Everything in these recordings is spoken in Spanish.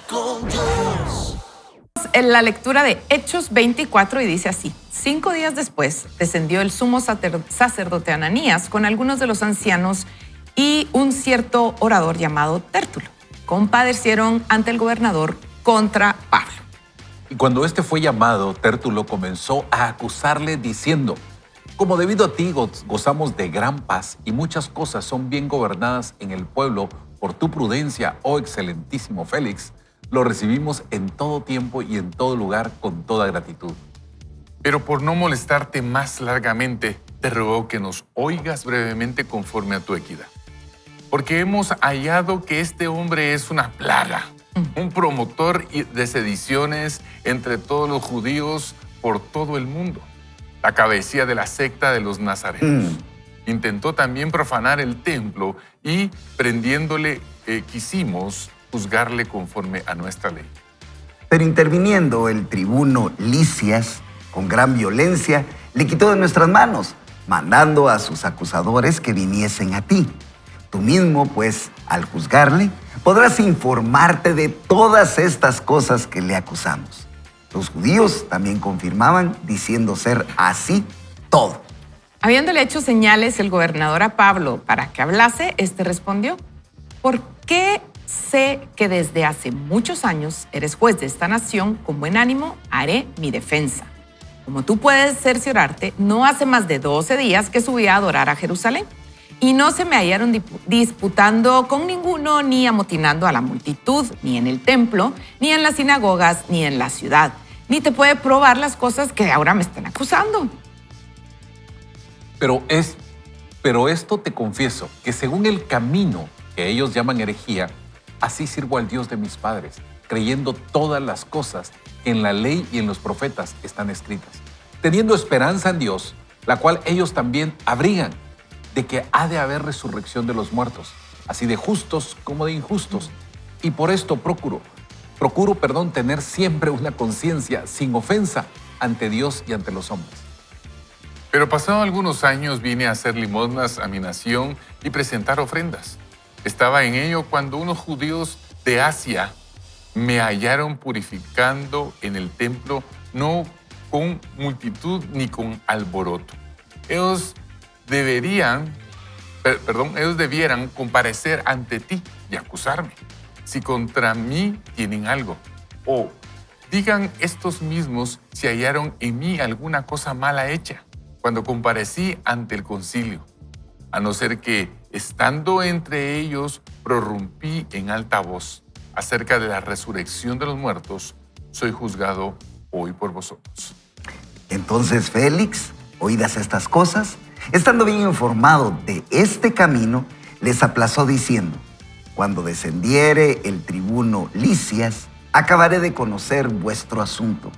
con Dios. En la lectura de Hechos 24 y dice así: 5 días después descendió el sumo sacerdote Ananías con algunos de los ancianos y un cierto orador llamado Tértulo. Compadecieron ante el gobernador contra Pablo. Y cuando este fue llamado, Tértulo comenzó a acusarle diciendo: como debido a ti gozamos de gran paz y muchas cosas son bien gobernadas en el pueblo por tu prudencia, oh excelentísimo Félix, lo recibimos en todo tiempo y en todo lugar con toda gratitud. Pero por no molestarte más largamente, te ruego que nos oigas brevemente conforme a tu equidad. Porque hemos hallado que este hombre es una plaga, un promotor de sediciones entre todos los judíos por todo el mundo, la cabecilla de la secta de los nazarenos. Intentó también profanar el templo y, prendiéndole, quisimos juzgarle conforme a nuestra ley. Pero interviniendo el tribuno Lisias, con gran violencia, le quitó de nuestras manos, mandando a sus acusadores que viniesen a ti. Tú mismo, pues, al juzgarle, podrás informarte de todas estas cosas que le acusamos. Los judíos también confirmaban, diciendo ser así todo. Habiéndole hecho señales el gobernador a Pablo para que hablase, este respondió: ¿por qué sé que desde hace muchos años eres juez de esta nación? Con buen ánimo haré mi defensa. Como tú puedes cerciorarte, no hace más de 12 días que subí a adorar a Jerusalén, y no se me hallaron disputando con ninguno, ni amotinando a la multitud, ni en el templo, ni en las sinagogas, ni en la ciudad. Ni te puede probar las cosas que ahora me están acusando. Pero esto te confieso, que según el camino que ellos llaman herejía, así sirvo al Dios de mis padres, creyendo todas las cosas que en la ley y en los profetas están escritas, teniendo esperanza en Dios, la cual ellos también abrigan, de que ha de haber resurrección de los muertos, así de justos como de injustos. Y por esto procuro tener siempre una conciencia sin ofensa ante Dios y ante los hombres. Pero pasados algunos años vine a hacer limosnas a mi nación y presentar ofrendas. Estaba en ello cuando unos judíos de Asia me hallaron purificando en el templo, no con multitud ni con alboroto. Ellos debieran comparecer ante ti y acusarme, si contra mí tienen algo. O digan estos mismos si hallaron en mí alguna cosa mala hecha cuando comparecí ante el concilio, a no ser que, estando entre ellos, prorrumpí en alta voz acerca de la resurrección de los muertos, soy juzgado hoy por vosotros. Entonces Félix, oídas estas cosas, estando bien informado de este camino, les aplazó diciendo: cuando descendiere el tribuno Lisias, acabaré de conocer vuestro asunto.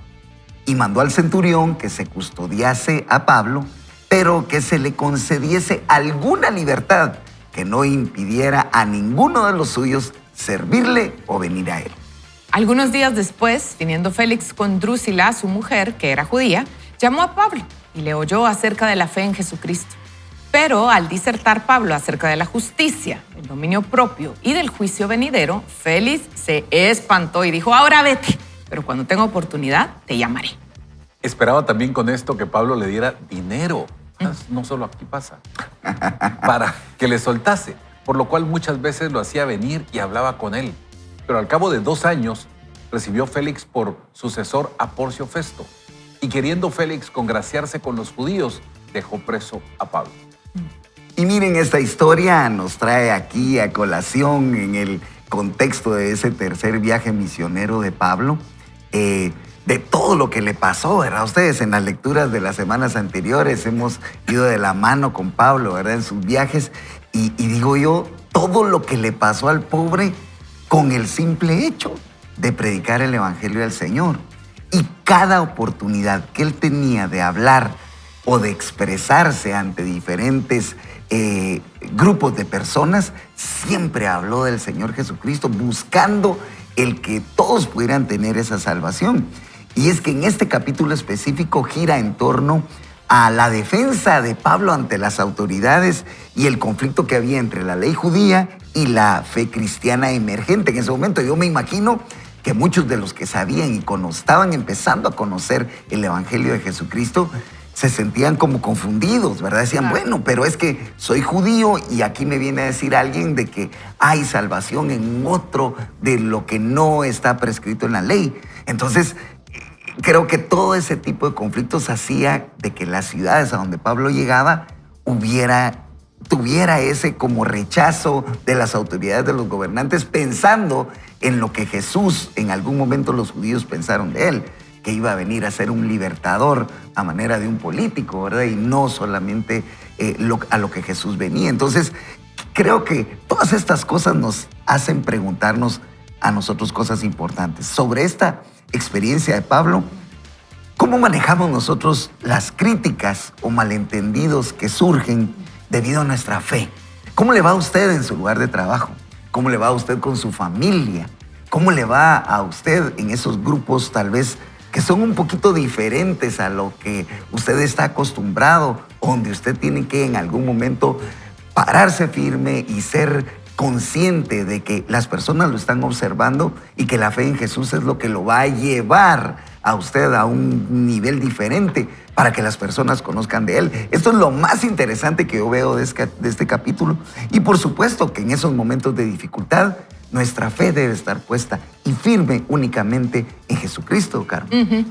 Y mandó al centurión que se custodiase a Pablo, pero que se le concediese alguna libertad que no impidiera a ninguno de los suyos servirle o venir a él. Algunos días después, viniendo Félix con Drusila, su mujer, que era judía, llamó a Pablo y le oyó acerca de la fe en Jesucristo. Pero al disertar Pablo acerca de la justicia, el dominio propio y del juicio venidero, Félix se espantó y dijo: ahora vete, pero cuando tenga oportunidad te llamaré. Esperaba también con esto que Pablo le diera dinero, no solo aquí pasa, para que le soltase, por lo cual muchas veces lo hacía venir y hablaba con él. Pero al cabo de 2 años recibió Félix por sucesor a Porcio Festo, y queriendo Félix congraciarse con los judíos, dejó preso a Pablo. Y miren, esta historia nos trae aquí a colación en el contexto de ese tercer viaje misionero de Pablo, de todo lo que le pasó, ¿verdad? Ustedes en las lecturas de las semanas anteriores hemos ido de la mano con Pablo, ¿verdad? En sus viajes, y digo yo, todo lo que le pasó al pobre con el simple hecho de predicar el evangelio del Señor. Y cada oportunidad que él tenía de hablar o de expresarse ante diferentes grupos de personas, siempre habló del Señor Jesucristo, buscando el que todos pudieran tener esa salvación. Y es que en este capítulo específico gira en torno a la defensa de Pablo ante las autoridades y el conflicto que había entre la ley judía y la fe cristiana emergente en ese momento. Yo me imagino que muchos de los que sabían y estaban empezando a conocer el Evangelio de Jesucristo se sentían como confundidos, ¿verdad? Decían, bueno, pero es que soy judío y aquí me viene a decir alguien de que hay salvación en otro de lo que no está prescrito en la ley. Entonces, creo que todo ese tipo de conflictos hacía de que las ciudades a donde Pablo llegaba tuviera ese como rechazo de las autoridades, de los gobernantes, pensando en lo que Jesús, en algún momento los judíos pensaron de él, que iba a venir a ser un libertador a manera de un político, ¿verdad? Y no solamente a lo que Jesús venía. Entonces, creo que todas estas cosas nos hacen preguntarnos a nosotros cosas importantes. Sobre esta experiencia de Pablo, ¿cómo manejamos nosotros las críticas o malentendidos que surgen debido a nuestra fe? ¿Cómo le va a usted en su lugar de trabajo? ¿Cómo le va a usted con su familia? ¿Cómo le va a usted en esos grupos tal vez que son un poquito diferentes a lo que usted está acostumbrado, donde usted tiene que en algún momento pararse firme y ser consciente de que las personas lo están observando y que la fe en Jesús es lo que lo va a llevar a usted a un nivel diferente para que las personas conozcan de él? Esto es lo más interesante que yo veo de este capítulo. Y por supuesto que en esos momentos de dificultad, nuestra fe debe estar puesta y firme únicamente en Jesucristo, Carmen.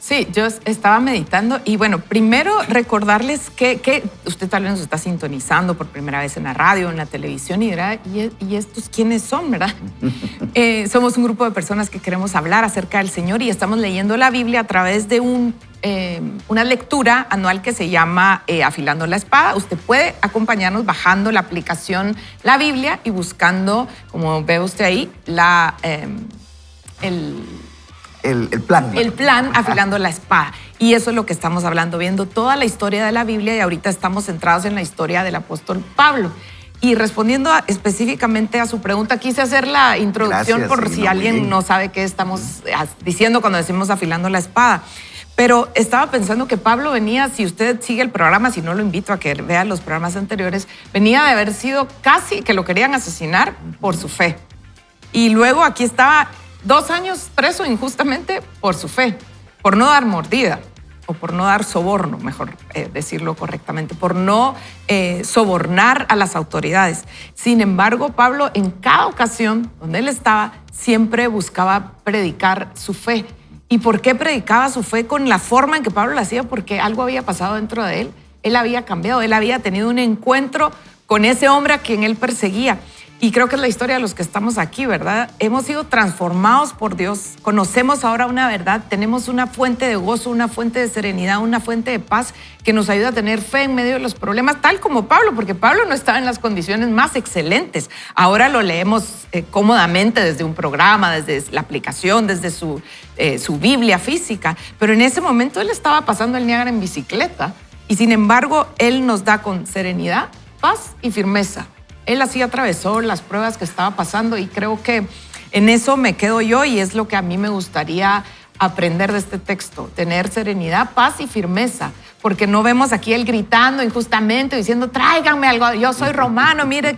Sí, yo estaba meditando y bueno, primero recordarles que usted tal vez nos está sintonizando por primera vez en la radio, en la televisión y dirá, ¿y estos quiénes son, verdad? Somos un grupo de personas que queremos hablar acerca del Señor y estamos leyendo la Biblia a través de una lectura anual que se llama Afilando la Espada. Usted puede acompañarnos bajando la aplicación La Biblia y buscando, como ve usted ahí, El plan. El plan Afilando la Espada. Y eso es lo que estamos hablando, viendo toda la historia de la Biblia y ahorita estamos centrados en la historia del apóstol Pablo. Y respondiendo específicamente a su pregunta, quise hacer la introducción. Gracias, por sí, si no, alguien no sabe qué estamos diciendo cuando decimos Afilando la Espada. Pero estaba pensando que Pablo venía, si usted sigue el programa, si no lo invito a que vea los programas anteriores, venía de haber sido casi que lo querían asesinar por su fe. Y luego aquí estaba 2 años preso injustamente por su fe, por no dar mordida o por no dar soborno, mejor decirlo correctamente, por no sobornar a las autoridades. Sin embargo, Pablo en cada ocasión donde él estaba siempre buscaba predicar su fe. ¿Y por qué predicaba su fe con la forma en que Pablo lo hacía? Porque algo había pasado dentro de él. Él había cambiado, él había tenido un encuentro con ese hombre a quien él perseguía. Y creo que es la historia de los que estamos aquí, ¿verdad? Hemos sido transformados por Dios, conocemos ahora una verdad, tenemos una fuente de gozo, una fuente de serenidad, una fuente de paz que nos ayuda a tener fe en medio de los problemas, tal como Pablo, porque Pablo no estaba en las condiciones más excelentes. Ahora lo leemos cómodamente desde un programa, desde la aplicación, desde su Biblia física, pero en ese momento él estaba pasando el Niágara en bicicleta y sin embargo él nos da con serenidad, paz y firmeza. Él así atravesó las pruebas que estaba pasando y creo que en eso me quedo yo y es lo que a mí me gustaría aprender de este texto, tener serenidad, paz y firmeza, porque no vemos aquí él gritando injustamente, diciendo, tráiganme algo, yo soy romano, mire,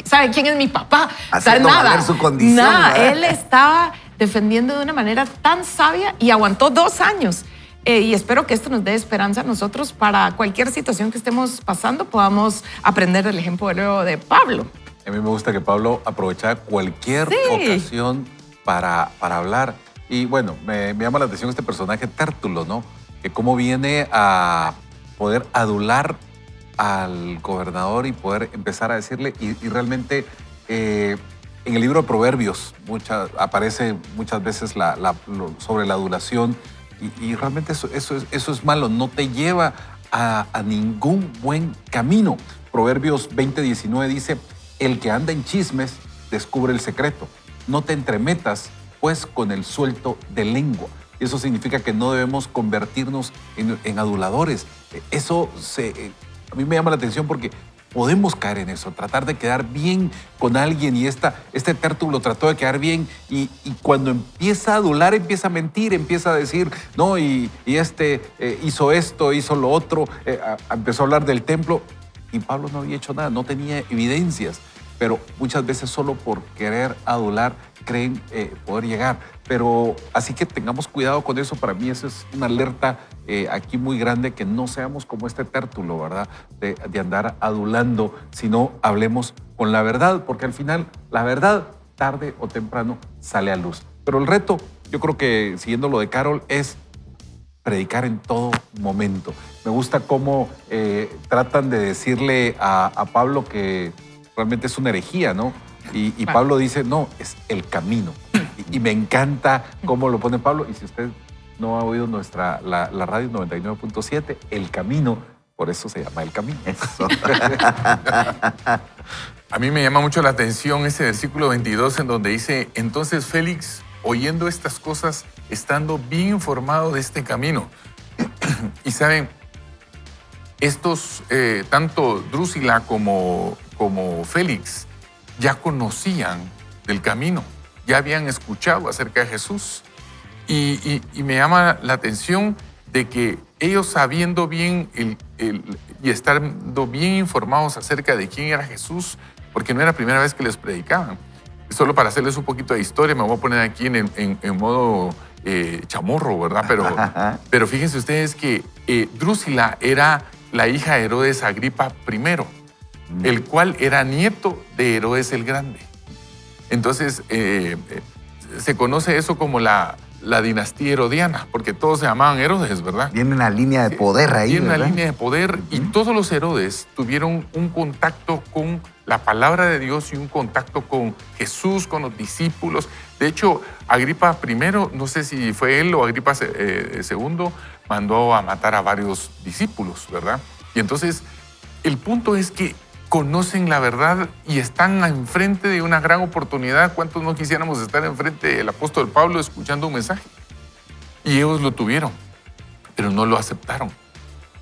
¿sabe quién es mi papá? Haciendo valer su condición. Nada, ¿verdad? él estaba defendiendo de una manera tan sabia y aguantó 2 años. Y espero que esto nos dé esperanza a nosotros para cualquier situación que estemos pasando, podamos aprender del ejemplo de Pablo. A mí me gusta que Pablo aprovechaba cualquier ocasión para hablar. Y bueno, me llama la atención este personaje Tértulo, ¿no? Que cómo viene a poder adular al gobernador y poder empezar a decirle, y realmente en el libro de Proverbios aparece muchas veces sobre la adulación. Y realmente eso es malo, no te lleva a ningún buen camino. Proverbios 20:19 dice, el que anda en chismes descubre el secreto. No te entremetas, pues, con el suelto de lengua. Y eso significa que no debemos convertirnos en aduladores. A mí me llama la atención porque podemos caer en eso, tratar de quedar bien con alguien y este Tértulo trató de quedar bien y cuando empieza a adular, empieza a mentir, empieza a decir, no, y hizo esto, hizo lo otro, empezó a hablar del templo y Pablo no había hecho nada, no tenía evidencias. pero muchas veces solo por querer adular creen poder llegar. Pero así que tengamos cuidado con eso. Para mí eso es una alerta aquí muy grande, que no seamos como este Tértulo, ¿verdad? De andar adulando, sino hablemos con la verdad, porque al final la verdad tarde o temprano sale a luz. Pero el reto, yo creo que siguiendo lo de Carol, es predicar en todo momento. Me gusta cómo tratan de decirle a Pablo que realmente es una herejía, ¿no? Y Pablo dice, no, es el camino. Y me encanta cómo lo pone Pablo. Y si usted no ha oído la radio 99.7, El Camino, por eso se llama El Camino. Eso. A mí me llama mucho la atención ese versículo 22 en donde dice, entonces Félix, oyendo estas cosas, estando bien informado de este camino. Y saben, estos, tanto Drusila como Félix, ya conocían del camino, ya habían escuchado acerca de Jesús. Y me llama la atención de que ellos, sabiendo bien y estando bien informados acerca de quién era Jesús, porque no era la primera vez que les predicaban. Solo para hacerles un poquito de historia, me voy a poner aquí en modo chamorro, ¿verdad? Pero fíjense ustedes que Drusila era la hija de Herodes Agripa I, el cual era nieto de Herodes el Grande. Entonces, se conoce eso como la dinastía herodiana, porque todos se llamaban Herodes, ¿verdad? Tiene una línea de poder ahí, Tiene una ¿verdad? línea de poder, y todos los Herodes tuvieron un contacto con la palabra de Dios y un contacto con Jesús, con los discípulos. De hecho, Agripa I, no sé si fue él o Agripa II, mandó a matar a varios discípulos, ¿verdad? Y entonces, el punto es que conocen la verdad y están enfrente de una gran oportunidad. ¿Cuántos no quisiéramos estar enfrente del apóstol Pablo escuchando un mensaje? Y ellos lo tuvieron, pero no lo aceptaron.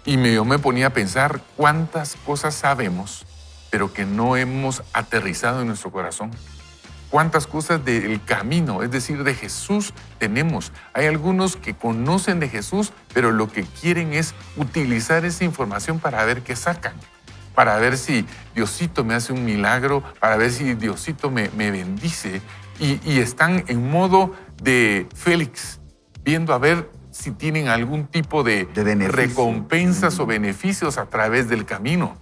Y yo me ponía a pensar cuántas cosas sabemos, pero que no hemos aterrizado en nuestro corazón. Cuántas cosas del camino, es decir, de Jesús, tenemos. Hay algunos que conocen de Jesús, pero lo que quieren es utilizar esa información para ver qué sacan, para ver si Diosito me hace un milagro, para ver si Diosito me bendice. Y están en modo de Félix, viendo a ver si tienen algún tipo de recompensas o beneficios a través del camino.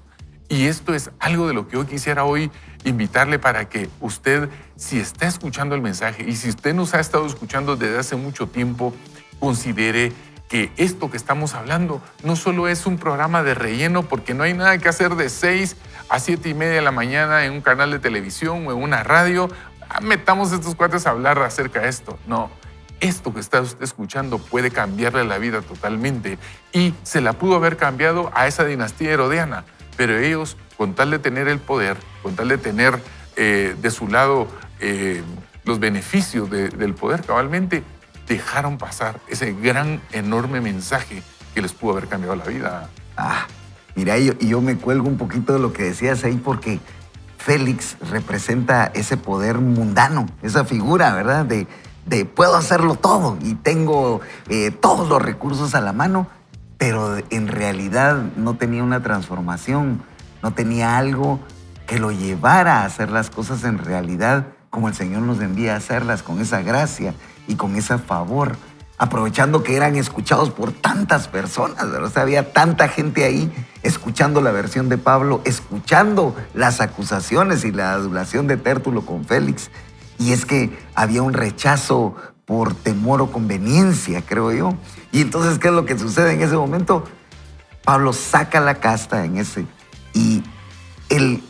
Y esto es algo de lo que yo quisiera hoy invitarle, para que usted, si está escuchando el mensaje y si usted nos ha estado escuchando desde hace mucho tiempo, considere que esto que estamos hablando no solo es un programa de relleno, porque no hay nada que hacer de 6 a 7:30 de la mañana en un canal de televisión o en una radio. Metamos a estos cuates a hablar acerca de esto. No, esto que está usted escuchando puede cambiarle la vida totalmente, y se la pudo haber cambiado a esa dinastía herodiana, pero ellos, con tal de tener el poder, con tal de tener de su lado los beneficios del poder cabalmente, dejaron pasar ese gran, enorme mensaje que les pudo haber cambiado la vida. Mira, yo me cuelgo un poquito de lo que decías ahí, porque Félix representa ese poder mundano, esa figura, ¿verdad? De puedo hacerlo todo y tengo todos los recursos a la mano, pero en realidad no tenía una transformación, no tenía algo que lo llevara a hacer las cosas en realidad como el Señor nos envía a hacerlas, con esa gracia y con ese favor, aprovechando que eran escuchados por tantas personas, ¿verdad? O sea, había tanta gente ahí escuchando la versión de Pablo, escuchando las acusaciones y la adulación de Tértulo con Félix. Y es que había un rechazo por temor o conveniencia, creo yo. Y entonces, ¿qué es lo que sucede en ese momento? Pablo saca la casta en ese, y él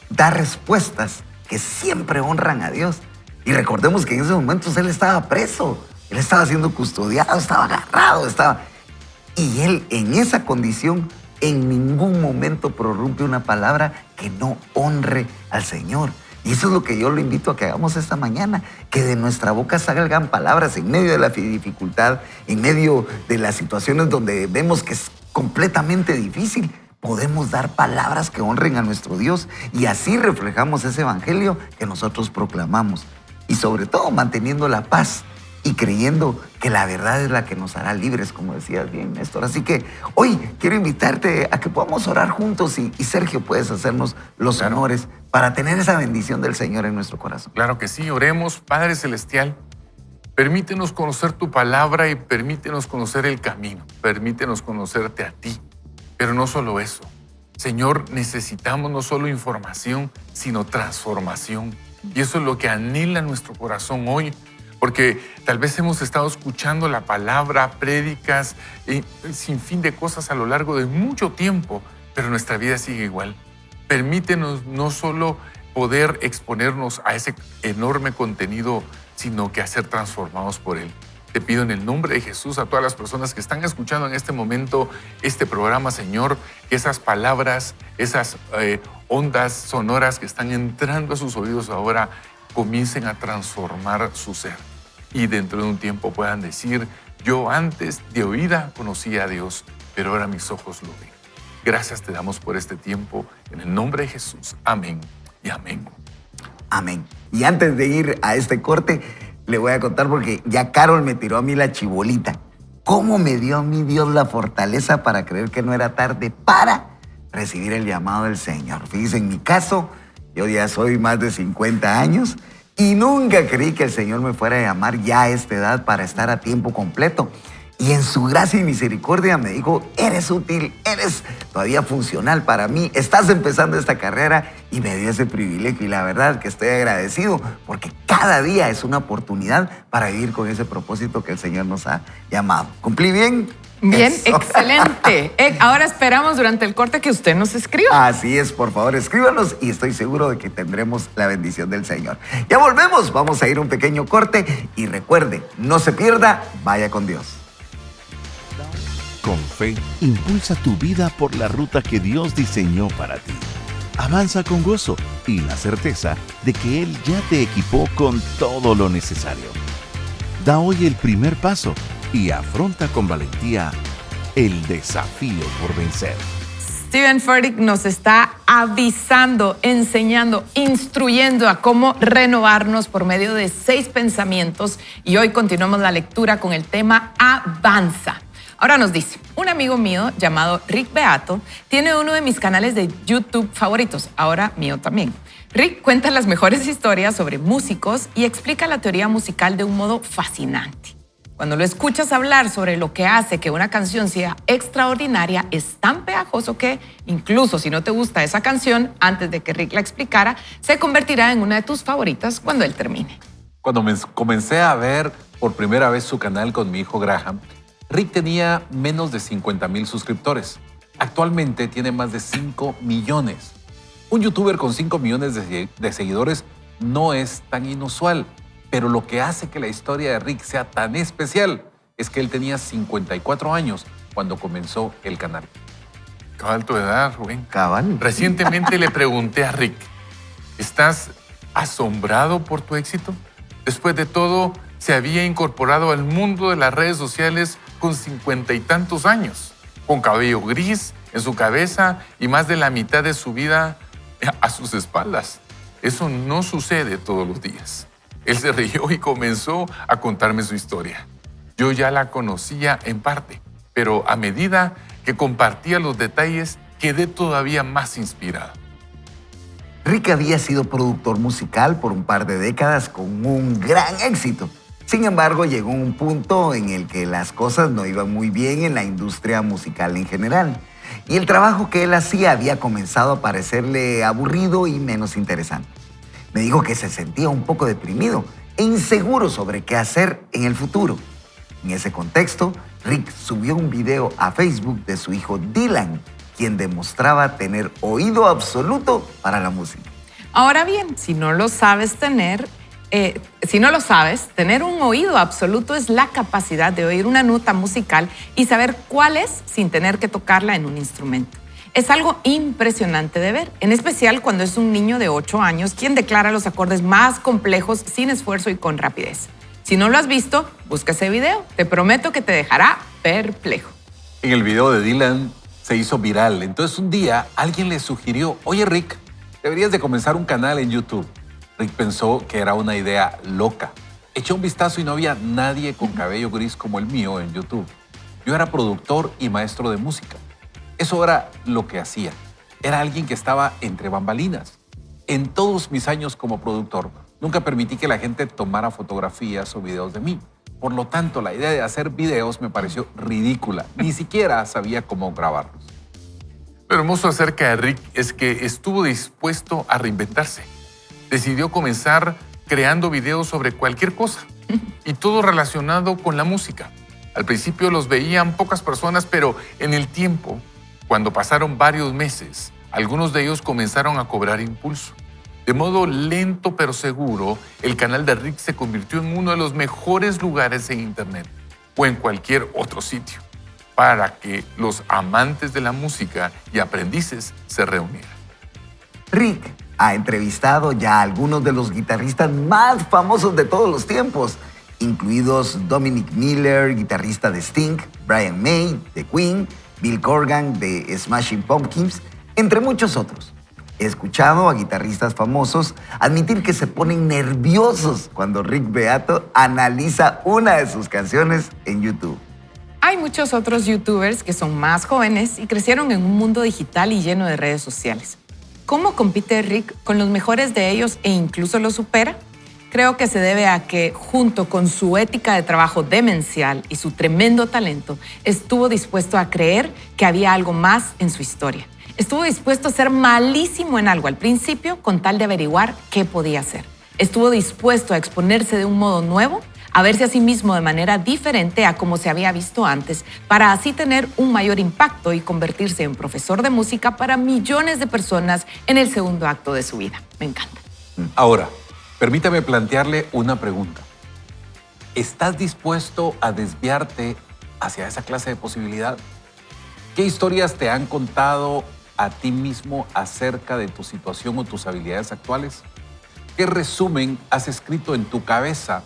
da respuestas que siempre honran a Dios. Y recordemos que en esos momentos él estaba preso, él estaba siendo custodiado, estaba agarrado, Y él, en esa condición, en ningún momento prorrumpe una palabra que no honre al Señor. Y eso es lo que yo lo invito a que hagamos esta mañana, que de nuestra boca salgan palabras en medio de la dificultad, en medio de las situaciones donde vemos que es completamente difícil. Podemos dar palabras que honren a nuestro Dios, y así reflejamos ese evangelio que nosotros proclamamos. Y sobre todo manteniendo la paz y creyendo que la verdad es la que nos hará libres, como decías bien, Néstor. Así que hoy quiero invitarte a que podamos orar juntos y Sergio, puedes hacernos los honores para tener esa bendición del Señor en nuestro corazón. Claro que sí, oremos. Padre Celestial, permítenos conocer tu palabra y permítenos conocer el camino. Permítenos conocerte a ti. Pero no solo eso. Señor, necesitamos no solo información, sino transformación. Y eso es lo que anhela nuestro corazón hoy. Porque tal vez hemos estado escuchando la palabra, prédicas, sin fin de cosas a lo largo de mucho tiempo, pero nuestra vida sigue igual. Permítenos no solo poder exponernos a ese enorme contenido, sino que a ser transformados por él. Te pido en el nombre de Jesús a todas las personas que están escuchando en este momento este programa, Señor, que esas palabras, esas ondas sonoras que están entrando a sus oídos ahora comiencen a transformar su ser. Y dentro de un tiempo puedan decir, yo antes de oída conocía a Dios, pero ahora mis ojos lo ven. Gracias te damos por este tiempo, en el nombre de Jesús. Amén y amén. Amén. Y antes de ir a este corte, le voy a contar porque ya Carol me tiró a mí la chibolita. ¿Cómo me dio a mí Dios la fortaleza para creer que no era tarde para recibir el llamado del Señor? Fíjense, en mi caso, yo ya soy más de 50 años y nunca creí que el Señor me fuera a llamar ya a esta edad para estar a tiempo completo. Y en su gracia y misericordia me dijo, eres útil, eres todavía funcional para mí, estás empezando esta carrera y me dio ese privilegio. Y la verdad que estoy agradecido porque cada día es una oportunidad para vivir con ese propósito que el Señor nos ha llamado. ¿Cumplí bien? Bien, Eso. excelente. Ahora esperamos durante el corte que usted nos escriba. Así es, por favor, escríbanos y estoy seguro de que tendremos la bendición del Señor. Ya volvemos, vamos a ir a un pequeño corte y recuerde, no se pierda, vaya con Dios. Con fe, impulsa tu vida por la ruta que Dios diseñó para ti. Avanza con gozo y la certeza de que Él ya te equipó con todo lo necesario. Da hoy el primer paso y afronta con valentía el desafío por vencer. Steven Furtick nos está avisando, enseñando, instruyendo a cómo renovarnos por medio de 6 pensamientos y hoy continuamos la lectura con el tema Avanza. Ahora nos dice, un amigo mío llamado Rick Beato tiene uno de mis canales de YouTube favoritos, ahora mío también. Rick cuenta las mejores historias sobre músicos y explica la teoría musical de un modo fascinante. Cuando lo escuchas hablar sobre lo que hace que una canción sea extraordinaria, es tan pegajoso que, incluso si no te gusta esa canción, antes de que Rick la explicara, se convertirá en una de tus favoritas cuando él termine. Cuando comencé a ver por primera vez su canal con mi hijo Graham, Rick tenía menos de 50,000 suscriptores. Actualmente tiene más de 5 millones. Un youtuber con 5 millones de seguidores no es tan inusual, pero lo que hace que la historia de Rick sea tan especial es que él tenía 54 años cuando comenzó el canal. Cabal tu edad, Rubén. Cabal. Recientemente le pregunté a Rick, ¿estás asombrado por tu éxito? Después de todo, se había incorporado al mundo de las redes sociales con 50 y tantos años, con cabello gris en su cabeza y más de la mitad de su vida a sus espaldas. Eso no sucede todos los días. Él se rió y comenzó a contarme su historia. Yo ya la conocía en parte, pero a medida que compartía los detalles, quedé todavía más inspirado. Rick había sido productor musical por un par de décadas con un gran éxito. Sin embargo, llegó un punto en el que las cosas no iban muy bien en la industria musical en general. Y el trabajo que él hacía había comenzado a parecerle aburrido y menos interesante. Me dijo que se sentía un poco deprimido e inseguro sobre qué hacer en el futuro. En ese contexto, Rick subió un video a Facebook de su hijo Dylan, quien demostraba tener oído absoluto para la música. Ahora bien, si no lo sabes, tener un oído absoluto es la capacidad de oír una nota musical y saber cuál es sin tener que tocarla en un instrumento. Es algo impresionante de ver, en especial cuando es un niño de 8 años quien declara los acordes más complejos sin esfuerzo y con rapidez. Si no lo has visto, busca ese video. Te prometo que te dejará perplejo. En el video de Dylan se hizo viral. Entonces un día alguien le sugirió, oye Rick, deberías de comenzar un canal en YouTube. Rick pensó que era una idea loca, Eché un vistazo y no había nadie con cabello gris como el mío en YouTube. Yo era productor y maestro de música. Eso era lo que hacía. Era alguien que estaba entre bambalinas. En todos mis años como productor, nunca permití que la gente tomara fotografías o videos de mí. Por lo tanto, la idea de hacer videos me pareció ridícula. Ni siquiera sabía cómo grabarlos. Lo hermoso acerca de Rick es que estuvo dispuesto a reinventarse. Decidió comenzar creando videos sobre cualquier cosa y todo relacionado con la música. Al principio los veían pocas personas, pero en el tiempo, cuando pasaron varios meses, algunos de ellos comenzaron a cobrar impulso. De modo lento pero seguro, el canal de Rick se convirtió en uno de los mejores lugares en Internet o en cualquier otro sitio para que los amantes de la música y aprendices se reunieran. Rick ha entrevistado ya a algunos de los guitarristas más famosos de todos los tiempos, incluidos Dominic Miller, guitarrista de Sting, Brian May, de Queen, Bill Corgan, de Smashing Pumpkins, entre muchos otros. He escuchado a guitarristas famosos admitir que se ponen nerviosos cuando Rick Beato analiza una de sus canciones en YouTube. Hay muchos otros youtubers que son más jóvenes y crecieron en un mundo digital y lleno de redes sociales. ¿Cómo compite Rick con los mejores de ellos e incluso los supera? Creo que se debe a que, junto con su ética de trabajo demencial y su tremendo talento, estuvo dispuesto a creer que había algo más en su historia. Estuvo dispuesto a ser malísimo en algo al principio con tal de averiguar qué podía hacer. Estuvo dispuesto a exponerse de un modo nuevo, a verse a sí mismo de manera diferente a como se había visto antes, para así tener un mayor impacto y convertirse en profesor de música para millones de personas en el segundo acto de su vida. Me encanta. Ahora, permítame plantearle una pregunta. ¿Estás dispuesto a desviarte hacia esa clase de posibilidad? ¿Qué historias te han contado a ti mismo acerca de tu situación o tus habilidades actuales? ¿Qué resumen has escrito en tu cabeza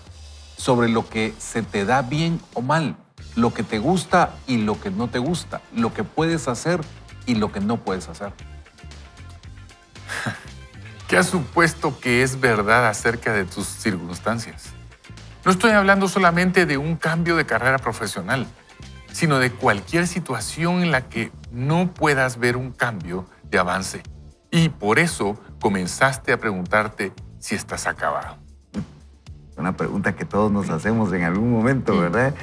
sobre lo que se te da bien o mal, lo que te gusta y lo que no te gusta, lo que puedes hacer y lo que no puedes hacer? ¿Qué has supuesto que es verdad acerca de tus circunstancias? No estoy hablando solamente de un cambio de carrera profesional, sino de cualquier situación en la que no puedas ver un cambio de avance. Y por eso comenzaste a preguntarte si estás acabado. Una pregunta que todos nos hacemos en algún momento, ¿verdad?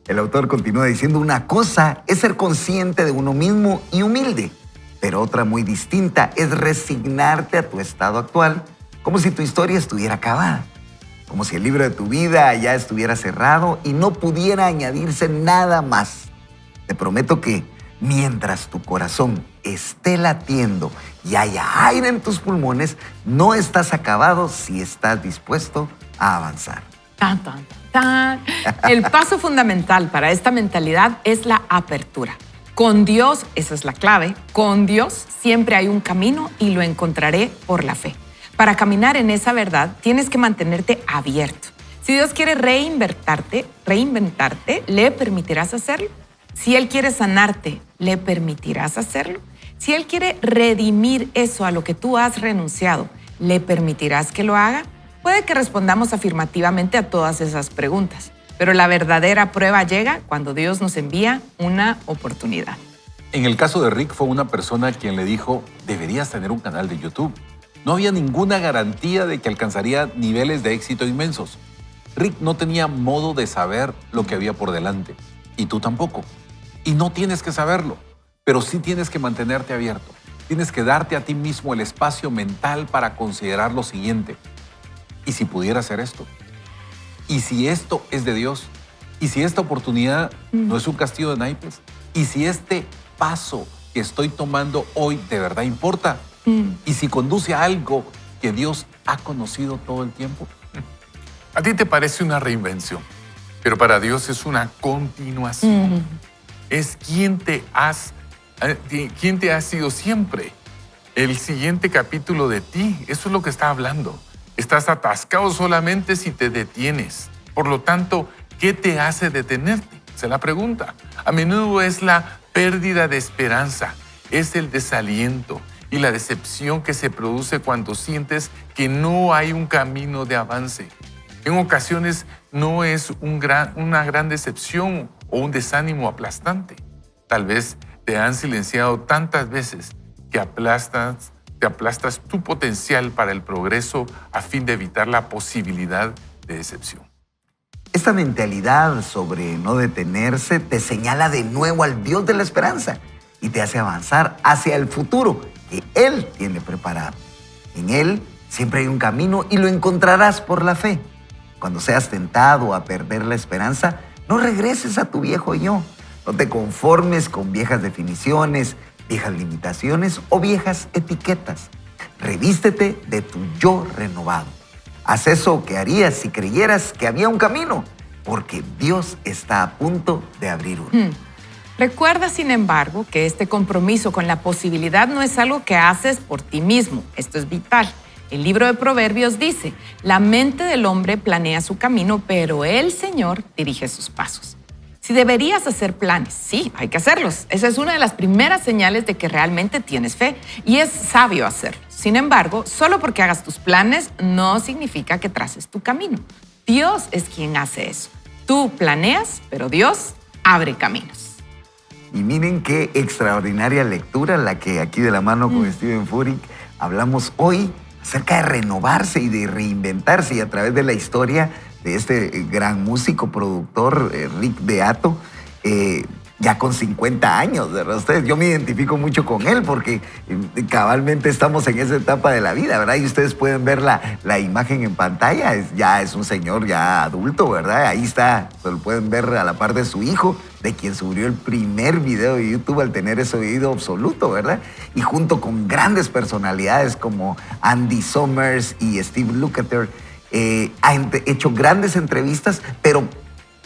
El autor continúa diciendo, una cosa es ser consciente de uno mismo y humilde, pero otra muy distinta es resignarte a tu estado actual como si tu historia estuviera acabada, como si el libro de tu vida ya estuviera cerrado y no pudiera añadirse nada más. Te prometo que mientras tu corazón esté latiendo y haya aire en tus pulmones, no estás acabado si estás dispuesto a avanzar. Tan, tan, tan, tan. El paso fundamental para esta mentalidad es la apertura. Con Dios, esa es la clave, con Dios siempre hay un camino y lo encontraré por la fe. Para caminar en esa verdad, tienes que mantenerte abierto. Si Dios quiere reinventarte, ¿le permitirás hacerlo? Si Él quiere sanarte, ¿le permitirás hacerlo? Si Él quiere redimir eso a lo que tú has renunciado, ¿le permitirás que lo haga? Puede que respondamos afirmativamente a todas esas preguntas, pero la verdadera prueba llega cuando Dios nos envía una oportunidad. En el caso de Rick fue una persona quien le dijo, deberías tener un canal de YouTube. No había ninguna garantía de que alcanzaría niveles de éxito inmensos. Rick no tenía modo de saber lo que había por delante, y tú tampoco. Y no tienes que saberlo, pero sí tienes que mantenerte abierto. Tienes que darte a ti mismo el espacio mental para considerar lo siguiente. ¿Y si pudiera hacer esto? ¿Y si esto es de Dios? ¿Y si esta oportunidad no es un castillo de naipes? ¿Y si este paso que estoy tomando hoy de verdad importa? ¿Y si conduce a algo que Dios ha conocido todo el tiempo? A ti te parece una reinvención, pero para Dios es una continuación. Es quien te has sido siempre. El siguiente capítulo de ti, eso es lo que está hablando. Estás atascado solamente si te detienes. Por lo tanto, ¿qué te hace detenerte? Se la pregunta. A menudo es la pérdida de esperanza, es el desaliento y la decepción que se produce cuando sientes que no hay un camino de avance. En ocasiones no es una gran decepción o un desánimo aplastante. Tal vez te han silenciado tantas veces que te aplastas tu potencial para el progreso a fin de evitar la posibilidad de decepción. Esta mentalidad sobre no detenerse te señala de nuevo al Dios de la esperanza y te hace avanzar hacia el futuro que Él tiene preparado. En Él siempre hay un camino y lo encontrarás por la fe. Cuando seas tentado a perder la esperanza, no regreses a tu viejo yo. No te conformes con viejas definiciones, viejas limitaciones o viejas etiquetas. Revístete de tu yo renovado. Haz eso que harías si creyeras que había un camino, porque Dios está a punto de abrir uno. Recuerda, sin embargo, que este compromiso con la posibilidad no es algo que haces por ti mismo. Esto es vital. El libro de Proverbios dice, la mente del hombre planea su camino, pero el Señor dirige sus pasos. Si deberías hacer planes, sí, hay que hacerlos. Esa es una de las primeras señales de que realmente tienes fe y es sabio hacerlo. Sin embargo, solo porque hagas tus planes no significa que traces tu camino. Dios es quien hace eso. Tú planeas, pero Dios abre caminos. Y miren qué extraordinaria lectura la que aquí de la mano con Steven Furtick hablamos hoy acerca de renovarse y de reinventarse, y a través de la historia de este gran músico, productor, Rick Beato, ya con 50 años, ¿verdad? Ustedes, yo me identifico mucho con él porque cabalmente estamos en esa etapa de la vida, ¿verdad? Y ustedes pueden ver la imagen en pantalla, ya es un señor ya adulto, ¿verdad? Ahí está, lo pueden ver a la par de su hijo, de quien subió el primer video de YouTube al tener ese oído absoluto, ¿verdad? Y junto con grandes personalidades como Andy Summers y Steve Lukather, ha hecho grandes entrevistas, pero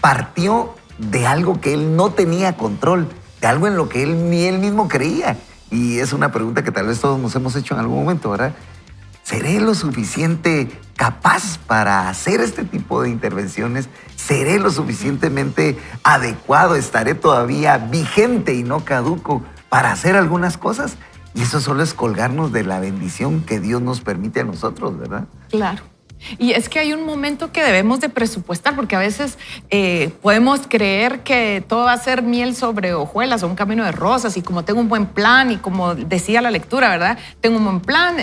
partió de algo que él no tenía control, de algo en lo que él ni él mismo creía. Y es una pregunta que tal vez todos nos hemos hecho en algún momento, ¿verdad? ¿Seré lo suficiente capaz para hacer este tipo de intervenciones? ¿Seré lo suficientemente adecuado? ¿Estaré todavía vigente y no caduco para hacer algunas cosas? Y eso solo es colgarnos de la bendición que Dios nos permite a nosotros, ¿verdad? Claro. Y es que hay un momento que debemos de presupuestar, porque a veces podemos creer que todo va a ser miel sobre hojuelas o un camino de rosas, y como tengo un buen plan y como decía la lectura, ¿verdad? Tengo un buen plan,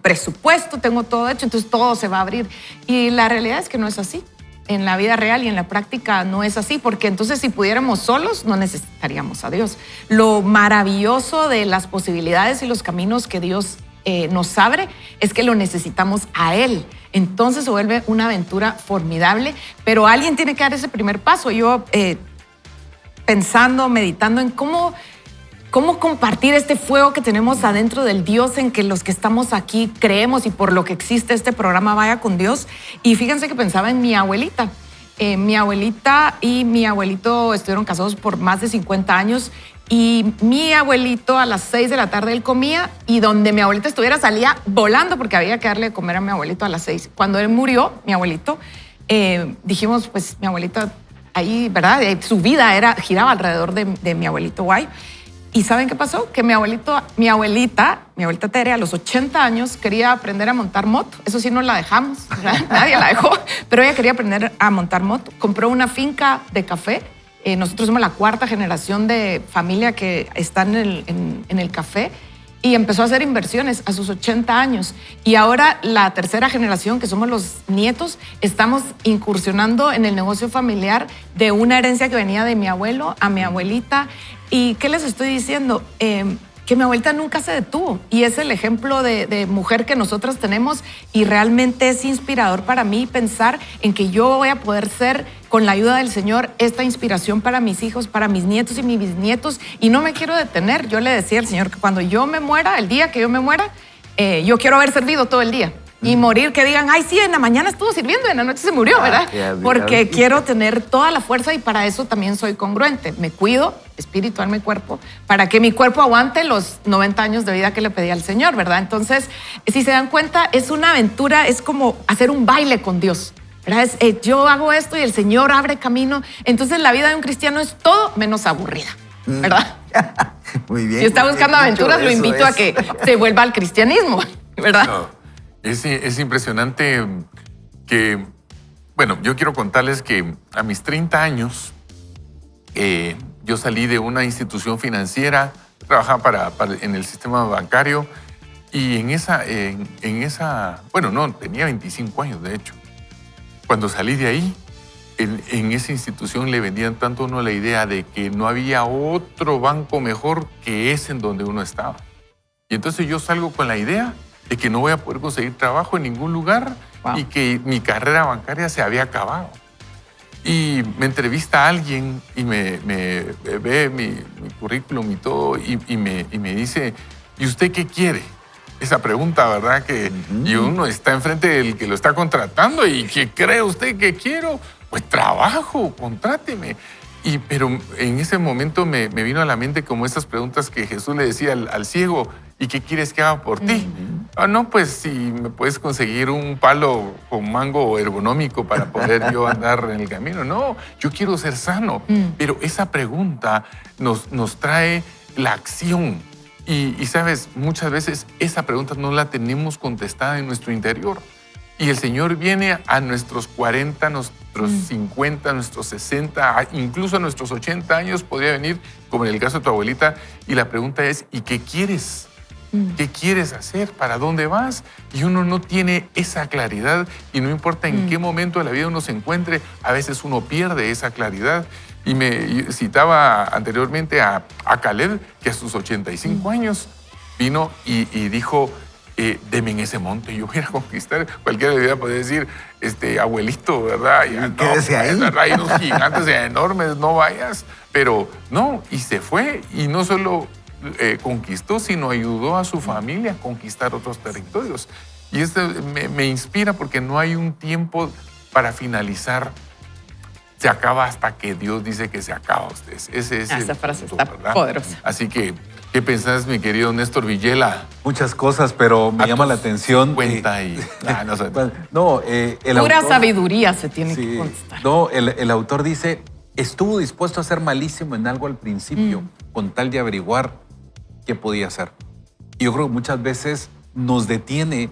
presupuesto, tengo todo hecho, entonces todo se va a abrir. Y la realidad es que no es así. En la vida real y en la práctica no es así, porque entonces si pudiéramos solos no necesitaríamos a Dios. Lo maravilloso de las posibilidades y los caminos que Dios nos abre es que lo necesitamos a Él. Entonces se vuelve una aventura formidable, pero alguien tiene que dar ese primer paso. Yo pensando, meditando en cómo compartir este fuego que tenemos adentro del Dios en que los que estamos aquí creemos, y por lo que existe este programa Vaya con Dios. Y fíjense que pensaba en mi abuelita. Mi abuelita y mi abuelito estuvieron casados por más de 50 años. Y mi abuelito a las 6 de la tarde él comía, y donde mi abuelita estuviera salía volando porque había que darle de comer a mi abuelito a las 6. Cuando él murió, mi abuelito, dijimos, pues mi abuelito ahí, ¿verdad? Su vida giraba alrededor de mi abuelito Guay. ¿Y saben qué pasó? Que mi abuelita Tere, a los 80 años quería aprender a montar moto. Eso sí no la dejamos, ¿verdad? Nadie la dejó, pero ella quería aprender a montar moto. Compró una finca de café. Nosotros somos la cuarta generación de familia que está en el café, y empezó a hacer inversiones a sus 80 años. Y ahora la tercera generación, que somos los nietos, estamos incursionando en el negocio familiar de una herencia que venía de mi abuelo a mi abuelita. ¿Y qué les estoy diciendo? Que mi abuelita nunca se detuvo, y es el ejemplo de mujer que nosotros tenemos, y realmente es inspirador para mí pensar en que yo voy a poder ser, con la ayuda del Señor, esta inspiración para mis hijos, para mis nietos y mis bisnietos, y no me quiero detener. Yo le decía al Señor que cuando yo me muera, el día que yo me muera, yo quiero haber servido todo el día. Y morir, que digan, ay, sí, en la mañana estuvo sirviendo, en la noche se murió, ¿verdad? Porque quiero tener toda la fuerza, y para eso también soy congruente. Me cuido, espíritu, alma y cuerpo, para que mi cuerpo aguante los 90 años de vida que le pedí al Señor, ¿verdad? Entonces, si se dan cuenta, es una aventura, es como hacer un baile con Dios, ¿verdad? Yo hago esto y el Señor abre camino. Entonces, la vida de un cristiano es todo menos aburrida, ¿verdad? Muy bien. Si está buscando aventuras, lo invito a que se vuelva al cristianismo, ¿verdad? No. Es impresionante que Bueno, yo quiero contarles que a mis 30 años yo salí de una institución financiera, trabajaba en el sistema bancario y bueno, no, tenía 25 años de hecho. Cuando salí de ahí, en esa institución le vendían tanto a uno la idea de que no había otro banco mejor que ese en donde uno estaba. Y entonces yo salgo con la idea de que no voy a poder conseguir trabajo en ningún lugar y que mi carrera bancaria se había acabado. Y me entrevista a alguien y me ve mi currículum y todo y me dice, ¿y usted qué quiere? Esa pregunta, ¿verdad? Y uno está enfrente del que lo está contratando y ¿qué cree usted que quiero? Pues trabajo, contráteme. Pero en ese momento me vino a la mente como esas preguntas que Jesús le decía al ciego, ¿y qué quieres que haga por ti? No, pues si me puedes conseguir un palo con mango ergonómico para poder yo andar en el camino. No, yo quiero ser sano. Pero esa pregunta nos trae la acción. Y sabes, muchas veces esa pregunta no la tenemos contestada en nuestro interior. Y el Señor viene a nuestros 40, nuestros 50, nuestros 60, incluso a nuestros 80 años podría venir, como en el caso de tu abuelita, y la pregunta es, ¿y qué quieres? ¿Qué quieres hacer? ¿Para dónde vas? Y uno no tiene esa claridad y no importa en qué momento de la vida uno se encuentre, a veces uno pierde esa claridad. Y me citaba anteriormente a Caleb, que a sus 85 años vino y dijo, deme en ese monte, yo voy a ir a conquistar. Cualquiera le podría decir, abuelito, ¿verdad? Y quédese ahí. ¿verdad? Hay unos gigantes enormes, no vayas. Pero no, y se fue y no solo conquistó, sino ayudó a su familia a conquistar otros territorios. Y esto me inspira porque no hay un tiempo para finalizar. Se acaba hasta que Dios dice que se acaba. Esa frase punto, está ¿verdad? poderosa. Así que, ¿qué pensás, mi querido Néstor Villela? Muchas cosas, pero me llama la atención. Pura sabiduría se tiene que contestar. No, el autor dice, estuvo dispuesto a ser malísimo en algo al principio, con tal de averiguar qué podía hacer. Y yo creo que muchas veces nos detiene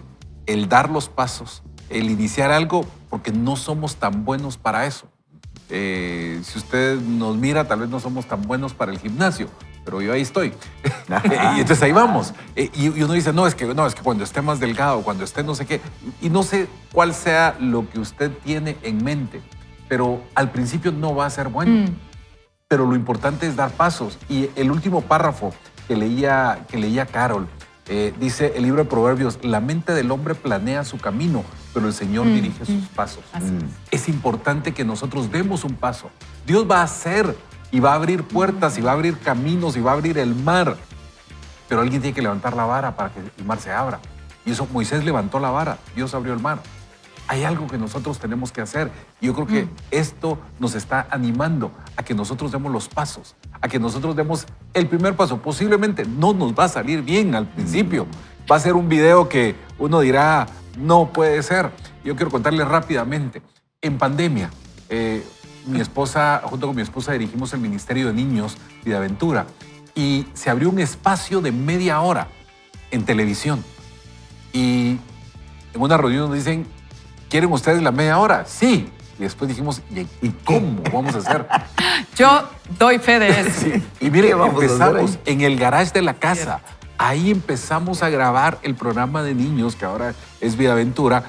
el dar los pasos, el iniciar algo, porque no somos tan buenos para eso. Si usted nos mira, tal vez no somos tan buenos para el gimnasio, pero yo ahí estoy. Y entonces ahí vamos. Y uno dice, no, es que cuando esté más delgado, cuando esté no sé qué, y no sé cuál sea lo que usted tiene en mente, pero al principio no va a ser bueno. Pero lo importante es dar pasos. Y el último párrafo que leía Carol, dice el libro de Proverbios, la mente del hombre planea su camino, pero el Señor dirige sus pasos. Es importante que nosotros demos un paso. Dios va a hacer y va a abrir puertas y va a abrir caminos y va a abrir el mar, pero alguien tiene que levantar la vara para que el mar se abra. Y eso, Moisés levantó la vara, Dios abrió el mar. Hay algo que nosotros tenemos que hacer. Y yo creo que esto nos está animando a que nosotros demos los pasos, a que nosotros demos el primer paso. Posiblemente no nos va a salir bien al principio. Va a ser un video que uno dirá, no puede ser. Yo quiero contarles rápidamente. En pandemia, junto con mi esposa, dirigimos el Ministerio de Niños Vida Aventura y se abrió un espacio de media hora en televisión. Y en una reunión nos dicen, ¿quieren ustedes la media hora? Sí. Y después dijimos, ¿y cómo vamos a hacer? Yo doy fe de eso. Sí. Y miren, empezamos en el garage de la casa. Ahí empezamos a grabar el programa de niños, que ahora es Vida Aventura,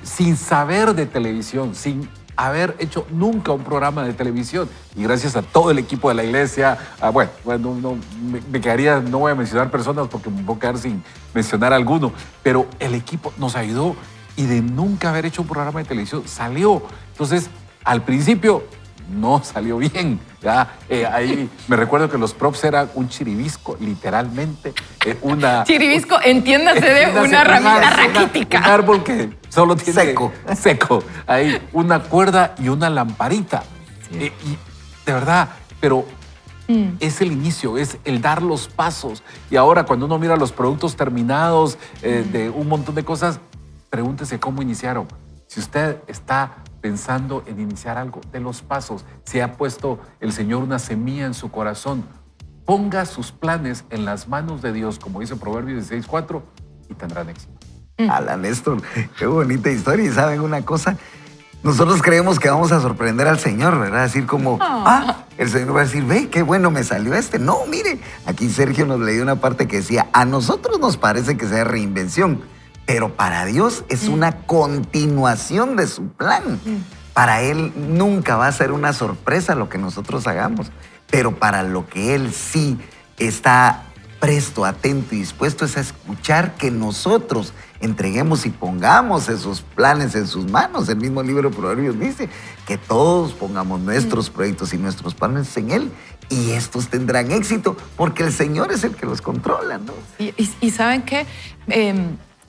sin saber de televisión, sin haber hecho nunca un programa de televisión. Y gracias a todo el equipo de la iglesia, me quedaría, no voy a mencionar personas porque me voy a quedar sin mencionar alguno, pero el equipo nos ayudó y de nunca haber hecho un programa de televisión salió. Entonces, al principio no salió bien. Ahí me recuerdo que los props eran un chiribisco, literalmente. Chiribisco, entiéndase de una ramita raquítica. Un árbol que solo tiene seco. Ahí, una cuerda y una lamparita. Y de verdad, pero es el inicio, es el dar los pasos. Y ahora cuando uno mira los productos terminados de un montón de cosas, pregúntese cómo iniciaron. Si usted está pensando en iniciar algo, de los pasos, si ha puesto el Señor una semilla en su corazón, ponga sus planes en las manos de Dios, como dice Proverbios 16:4, y tendrán éxito. Ala, Néstor, qué bonita historia. Y ¿saben una cosa? Nosotros creemos que vamos a sorprender al Señor, ¿verdad? Decir como, el Señor va a decir, ve, qué bueno me salió este. No, mire, aquí Sergio nos leyó una parte que decía, a nosotros nos parece que sea reinvención, pero para Dios es una continuación de su plan. Para Él nunca va a ser una sorpresa lo que nosotros hagamos, pero para lo que Él sí está presto, atento y dispuesto es a escuchar que nosotros entreguemos y pongamos esos planes en sus manos. El mismo libro de Proverbios dice que todos pongamos nuestros proyectos y nuestros planes en Él y estos tendrán éxito porque el Señor es el que los controla, ¿no? Y ¿saben qué?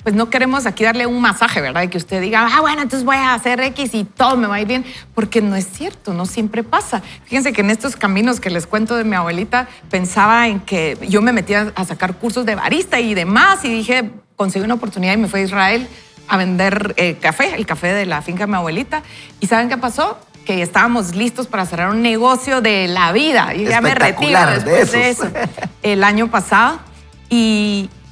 Pues no queremos aquí darle un masaje, ¿verdad? Y que usted diga, bueno, entonces voy a hacer X y todo me va a ir bien, porque no es cierto, no siempre pasa. Fíjense que en estos caminos que les cuento de mi abuelita, pensaba en que yo me metía a sacar cursos de barista y demás, y dije, conseguí una oportunidad y me fui a Israel a vender café, el café de la finca de mi abuelita. ¿Y saben qué pasó? Que estábamos listos para cerrar un negocio de la vida. Y ya me retiro después de eso. El año pasado.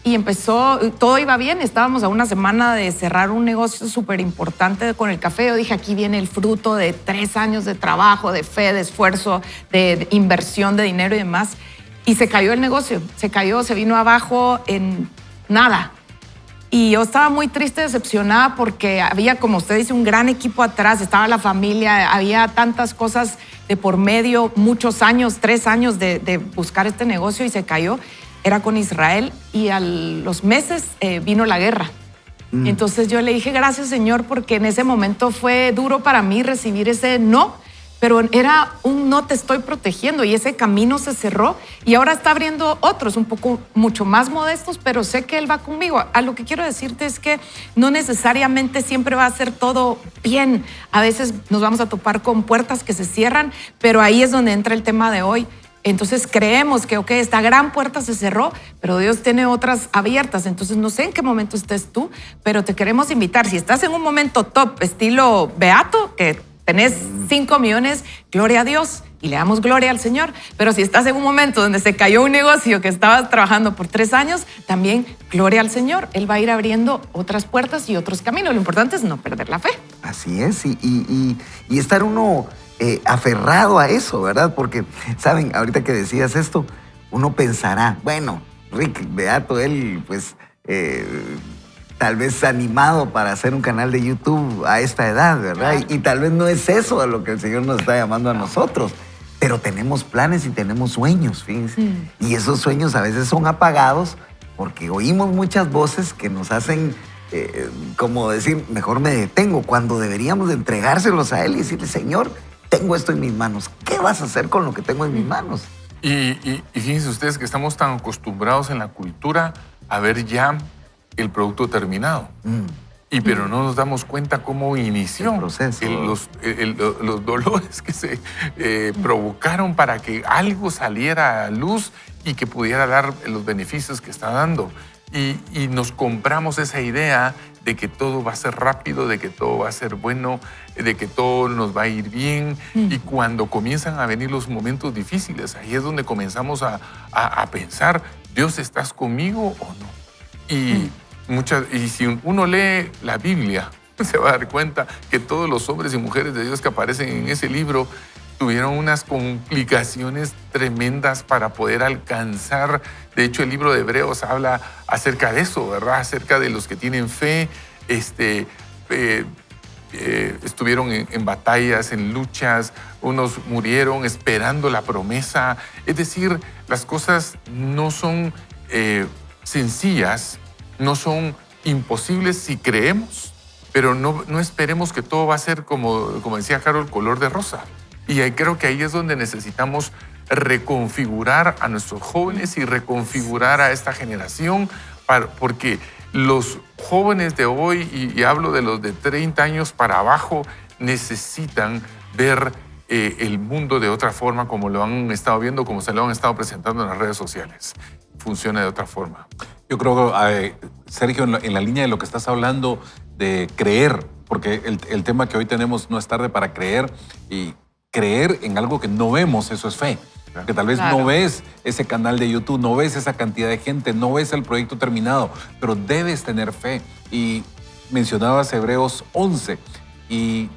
Y empezó, todo iba bien, estábamos a una semana de cerrar un negocio súper importante con el café. Yo dije, aquí viene el fruto de 3 años de trabajo, de fe, de esfuerzo, de inversión de dinero y demás. Y se cayó el negocio, se cayó, se vino abajo en nada. Y yo estaba muy triste, decepcionada, porque había, como usted dice, un gran equipo atrás, estaba la familia, había tantas cosas de por medio, muchos años, 3 años de buscar este negocio y se cayó. Era con Israel y a los meses vino la guerra. Entonces yo le dije, gracias Señor, porque en ese momento fue duro para mí recibir ese no, pero era un no te estoy protegiendo y ese camino se cerró y ahora está abriendo otros un poco mucho más modestos, pero sé que Él va conmigo. A lo que quiero decirte es que no necesariamente siempre va a ser todo bien. A veces nos vamos a topar con puertas que se cierran, pero ahí es donde entra el tema de hoy. Entonces creemos que, esta gran puerta se cerró, pero Dios tiene otras abiertas. Entonces no sé en qué momento estés tú, pero te queremos invitar. Si estás en un momento top, estilo Beato, que tenés 5 millones, gloria a Dios y le damos gloria al Señor. Pero si estás en un momento donde se cayó un negocio que estabas trabajando por 3 años, también gloria al Señor. Él va a ir abriendo otras puertas y otros caminos. Lo importante es no perder la fe. Así es, y estar uno aferrado a eso, ¿verdad? Porque, ¿saben? Ahorita que decías esto, uno pensará, bueno, Rick Beato, él pues tal vez animado para hacer un canal de YouTube a esta edad, ¿verdad? Y tal vez no es eso a lo que el Señor nos está llamando a nosotros, pero tenemos planes y tenemos sueños, fíjense. Y esos sueños a veces son apagados porque oímos muchas voces que nos hacen como decir, mejor me detengo, cuando deberíamos de entregárselos a Él y decirle, Señor, tengo esto en mis manos. ¿Qué vas a hacer con lo que tengo en mis manos? Y fíjense ustedes que estamos tan acostumbrados en la cultura a ver ya el producto terminado. Pero no nos damos cuenta cómo inició el proceso. Los dolores que se provocaron para que algo saliera a luz y que pudiera dar los beneficios que está dando. Y nos compramos esa idea de que todo va a ser rápido, de que todo va a ser bueno, de que todo nos va a ir bien. Y cuando comienzan a venir los momentos difíciles, ahí es donde comenzamos a pensar, Dios, ¿estás conmigo o no? Y si uno lee la Biblia, se va a dar cuenta que todos los hombres y mujeres de Dios que aparecen en ese libro tuvieron unas complicaciones tremendas para poder alcanzar. De hecho, el libro de Hebreos habla acerca de eso, ¿verdad? Acerca de los que tienen fe, estuvieron en batallas, en luchas, unos murieron esperando la promesa. Es decir, las cosas no son sencillas, no son imposibles si creemos, pero no esperemos que todo va a ser, como decía Carol, color de rosa. Y creo que ahí es donde necesitamos reconfigurar a nuestros jóvenes y reconfigurar a esta generación, porque los jóvenes de hoy, y hablo de los de 30 años para abajo, necesitan ver el mundo de otra forma, como lo han estado viendo, como se lo han estado presentando en las redes sociales. Funciona de otra forma. Yo creo, Sergio, en la línea de lo que estás hablando de creer, porque el tema que hoy tenemos no es tarde para creer, y creer en algo que no vemos, eso es fe. Que tal vez no ves ese canal de YouTube, no ves esa cantidad de gente, no ves el proyecto terminado, pero debes tener fe. Y mencionabas Hebreos 11 y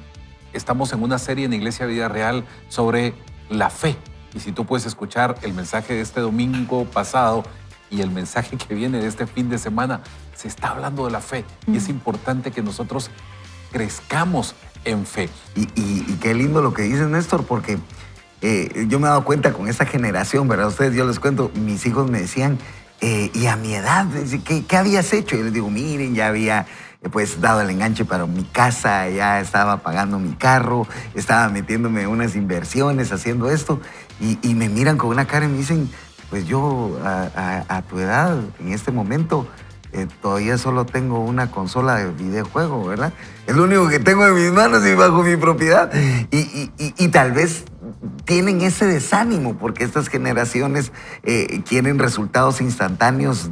estamos en una serie en Iglesia Vida Real sobre la fe. Y si tú puedes escuchar el mensaje de este domingo pasado y el mensaje que viene de este fin de semana, se está hablando de la fe. Y es importante que nosotros crezcamos en fe. Y qué lindo lo que dices, Néstor, porque yo me he dado cuenta con esta generación, ¿verdad? Ustedes, yo les cuento, mis hijos me decían, y a mi edad, ¿qué habías hecho? Y les digo, miren, ya había pues dado el enganche para mi casa, ya estaba pagando mi carro, estaba metiéndome en unas inversiones, haciendo esto, y me miran con una cara y me dicen, pues yo a tu edad, en este momento, todavía solo tengo una consola de videojuego, ¿verdad? Es lo único que tengo en mis manos y bajo mi propiedad. Y tal vez tienen ese desánimo porque estas generaciones quieren resultados instantáneos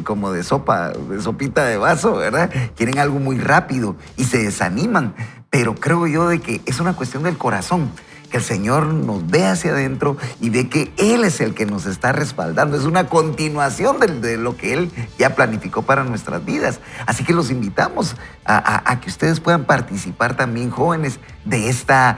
como de sopa, de sopita de vaso, ¿verdad? Quieren algo muy rápido y se desaniman. Pero creo yo de que es una cuestión del corazón. Que el Señor nos ve hacia adentro y ve que Él es el que nos está respaldando. Es una continuación de lo que Él ya planificó para nuestras vidas. Así que los invitamos a que ustedes puedan participar también, jóvenes, de este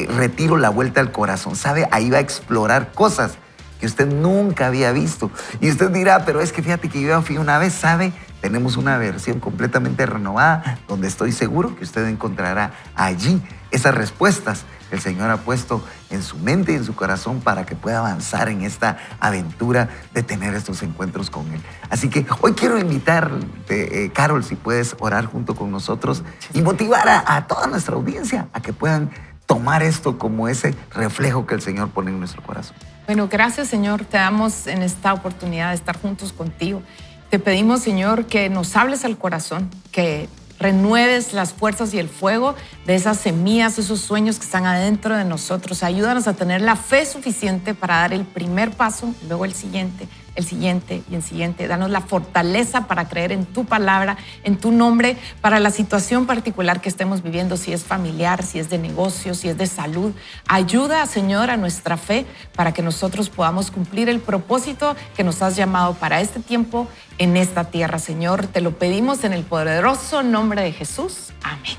retiro, la vuelta al corazón. ¿Sabe? Ahí va a explorar cosas que usted nunca había visto. Y usted dirá, pero es que fíjate que yo ya fui una vez, ¿sabe? Tenemos una versión completamente renovada donde estoy seguro que usted encontrará allí esas respuestas que el Señor ha puesto en su mente y en su corazón para que pueda avanzar en esta aventura de tener estos encuentros con Él. Así que hoy quiero invitarte, Carol, si puedes orar junto con nosotros y motivar a toda nuestra audiencia a que puedan tomar esto como ese reflejo que el Señor pone en nuestro corazón. Bueno, gracias, Señor. Te damos en esta oportunidad de estar juntos contigo. Te pedimos, Señor, que nos hables al corazón, que renueves las fuerzas y el fuego de esas semillas, esos sueños que están adentro de nosotros. Ayúdanos a tener la fe suficiente para dar el primer paso, luego el siguiente y el siguiente. Danos la fortaleza para creer en tu palabra, en tu nombre, para la situación particular que estemos viviendo, si es familiar, si es de negocio, si es de salud. Ayuda, Señor, a nuestra fe para que nosotros podamos cumplir el propósito que nos has llamado para este tiempo en esta tierra, Señor. Te lo pedimos en el poderoso nombre de Jesús. Amén.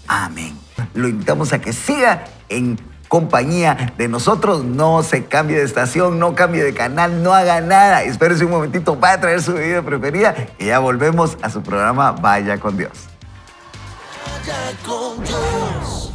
Amén. Lo invitamos a que siga en compañía de nosotros. No se cambie de estación, no cambie de canal, no haga nada. Espérese un momentito, va a traer su bebida preferida y ya volvemos a su programa Vaya con Dios. Vaya con Dios.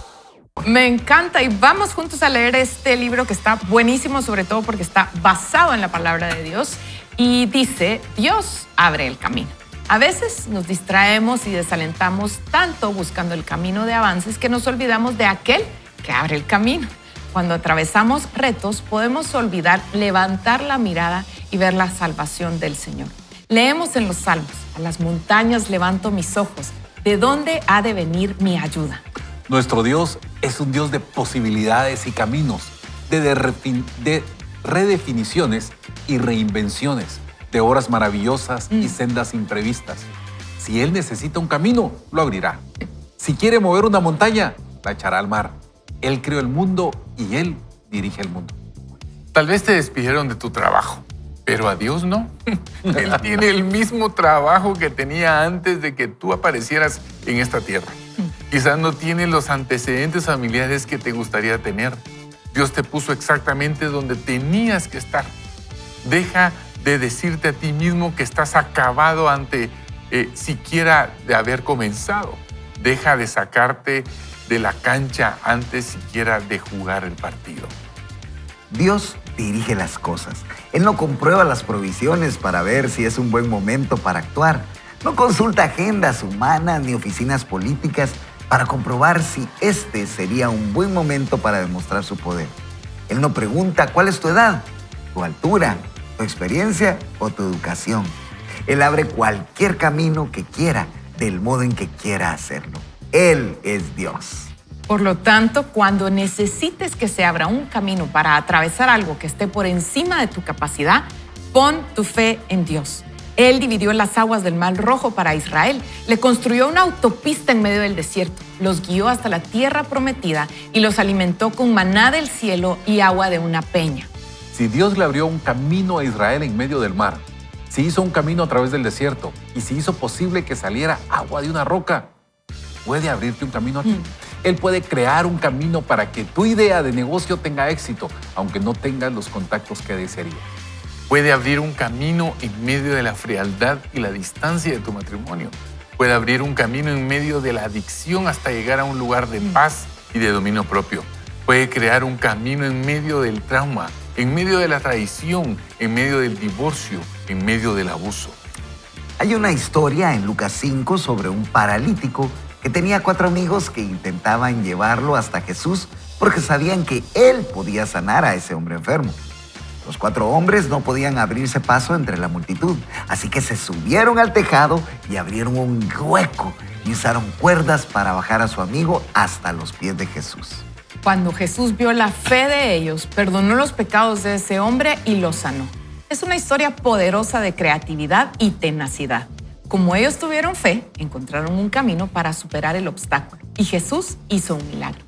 Me encanta y vamos juntos a leer este libro que está buenísimo, sobre todo porque está basado en la palabra de Dios y dice, Dios abre el camino. A veces nos distraemos y desalentamos tanto buscando el camino de avances que nos olvidamos de aquel que abre el camino. Cuando atravesamos retos, podemos olvidar levantar la mirada y ver la salvación del Señor. Leemos en los Salmos, a las montañas levanto mis ojos, ¿de dónde ha de venir mi ayuda? Nuestro Dios es un Dios de posibilidades y caminos, de redefiniciones y reinvenciones, de obras maravillosas y sendas imprevistas. Si Él necesita un camino, lo abrirá. Si quiere mover una montaña, la echará al mar. Él creó el mundo y Él dirige el mundo. Tal vez te despidieron de tu trabajo, pero a Dios no. Él tiene el mismo trabajo que tenía antes de que tú aparecieras en esta tierra. Quizás no tiene los antecedentes familiares que te gustaría tener. Dios te puso exactamente donde tenías que estar. Deja de decirte a ti mismo que estás acabado antes siquiera de haber comenzado. Deja de sacarte de la cancha antes siquiera de jugar el partido. Dios dirige las cosas. Él no comprueba las provisiones para ver si es un buen momento para actuar. No consulta agendas humanas ni oficinas políticas para comprobar si este sería un buen momento para demostrar su poder. Él no pregunta cuál es tu edad, tu altura, tu experiencia o tu educación. Él abre cualquier camino que quiera, del modo en que quiera hacerlo. Él es Dios. Por lo tanto, cuando necesites que se abra un camino para atravesar algo que esté por encima de tu capacidad, pon tu fe en Dios. Él dividió las aguas del Mar Rojo para Israel, le construyó una autopista en medio del desierto, los guió hasta la tierra prometida y los alimentó con maná del cielo y agua de una peña. Si Dios le abrió un camino a Israel en medio del mar, si hizo un camino a través del desierto y si hizo posible que saliera agua de una roca, puede abrirte un camino a ti. Él puede crear un camino para que tu idea de negocio tenga éxito, aunque no tengas los contactos que desearías. Puede abrir un camino en medio de la frialdad y la distancia de tu matrimonio. Puede abrir un camino en medio de la adicción hasta llegar a un lugar de paz y de dominio propio. Puede crear un camino en medio del trauma, en medio de la traición, en medio del divorcio, en medio del abuso. Hay una historia en Lucas 5 sobre un paralítico que tenía 4 amigos que intentaban llevarlo hasta Jesús porque sabían que él podía sanar a ese hombre enfermo. Los 4 hombres no podían abrirse paso entre la multitud, así que se subieron al tejado y abrieron un hueco y usaron cuerdas para bajar a su amigo hasta los pies de Jesús. Cuando Jesús vio la fe de ellos, perdonó los pecados de ese hombre y lo sanó. Es una historia poderosa de creatividad y tenacidad. Como ellos tuvieron fe, encontraron un camino para superar el obstáculo y Jesús hizo un milagro.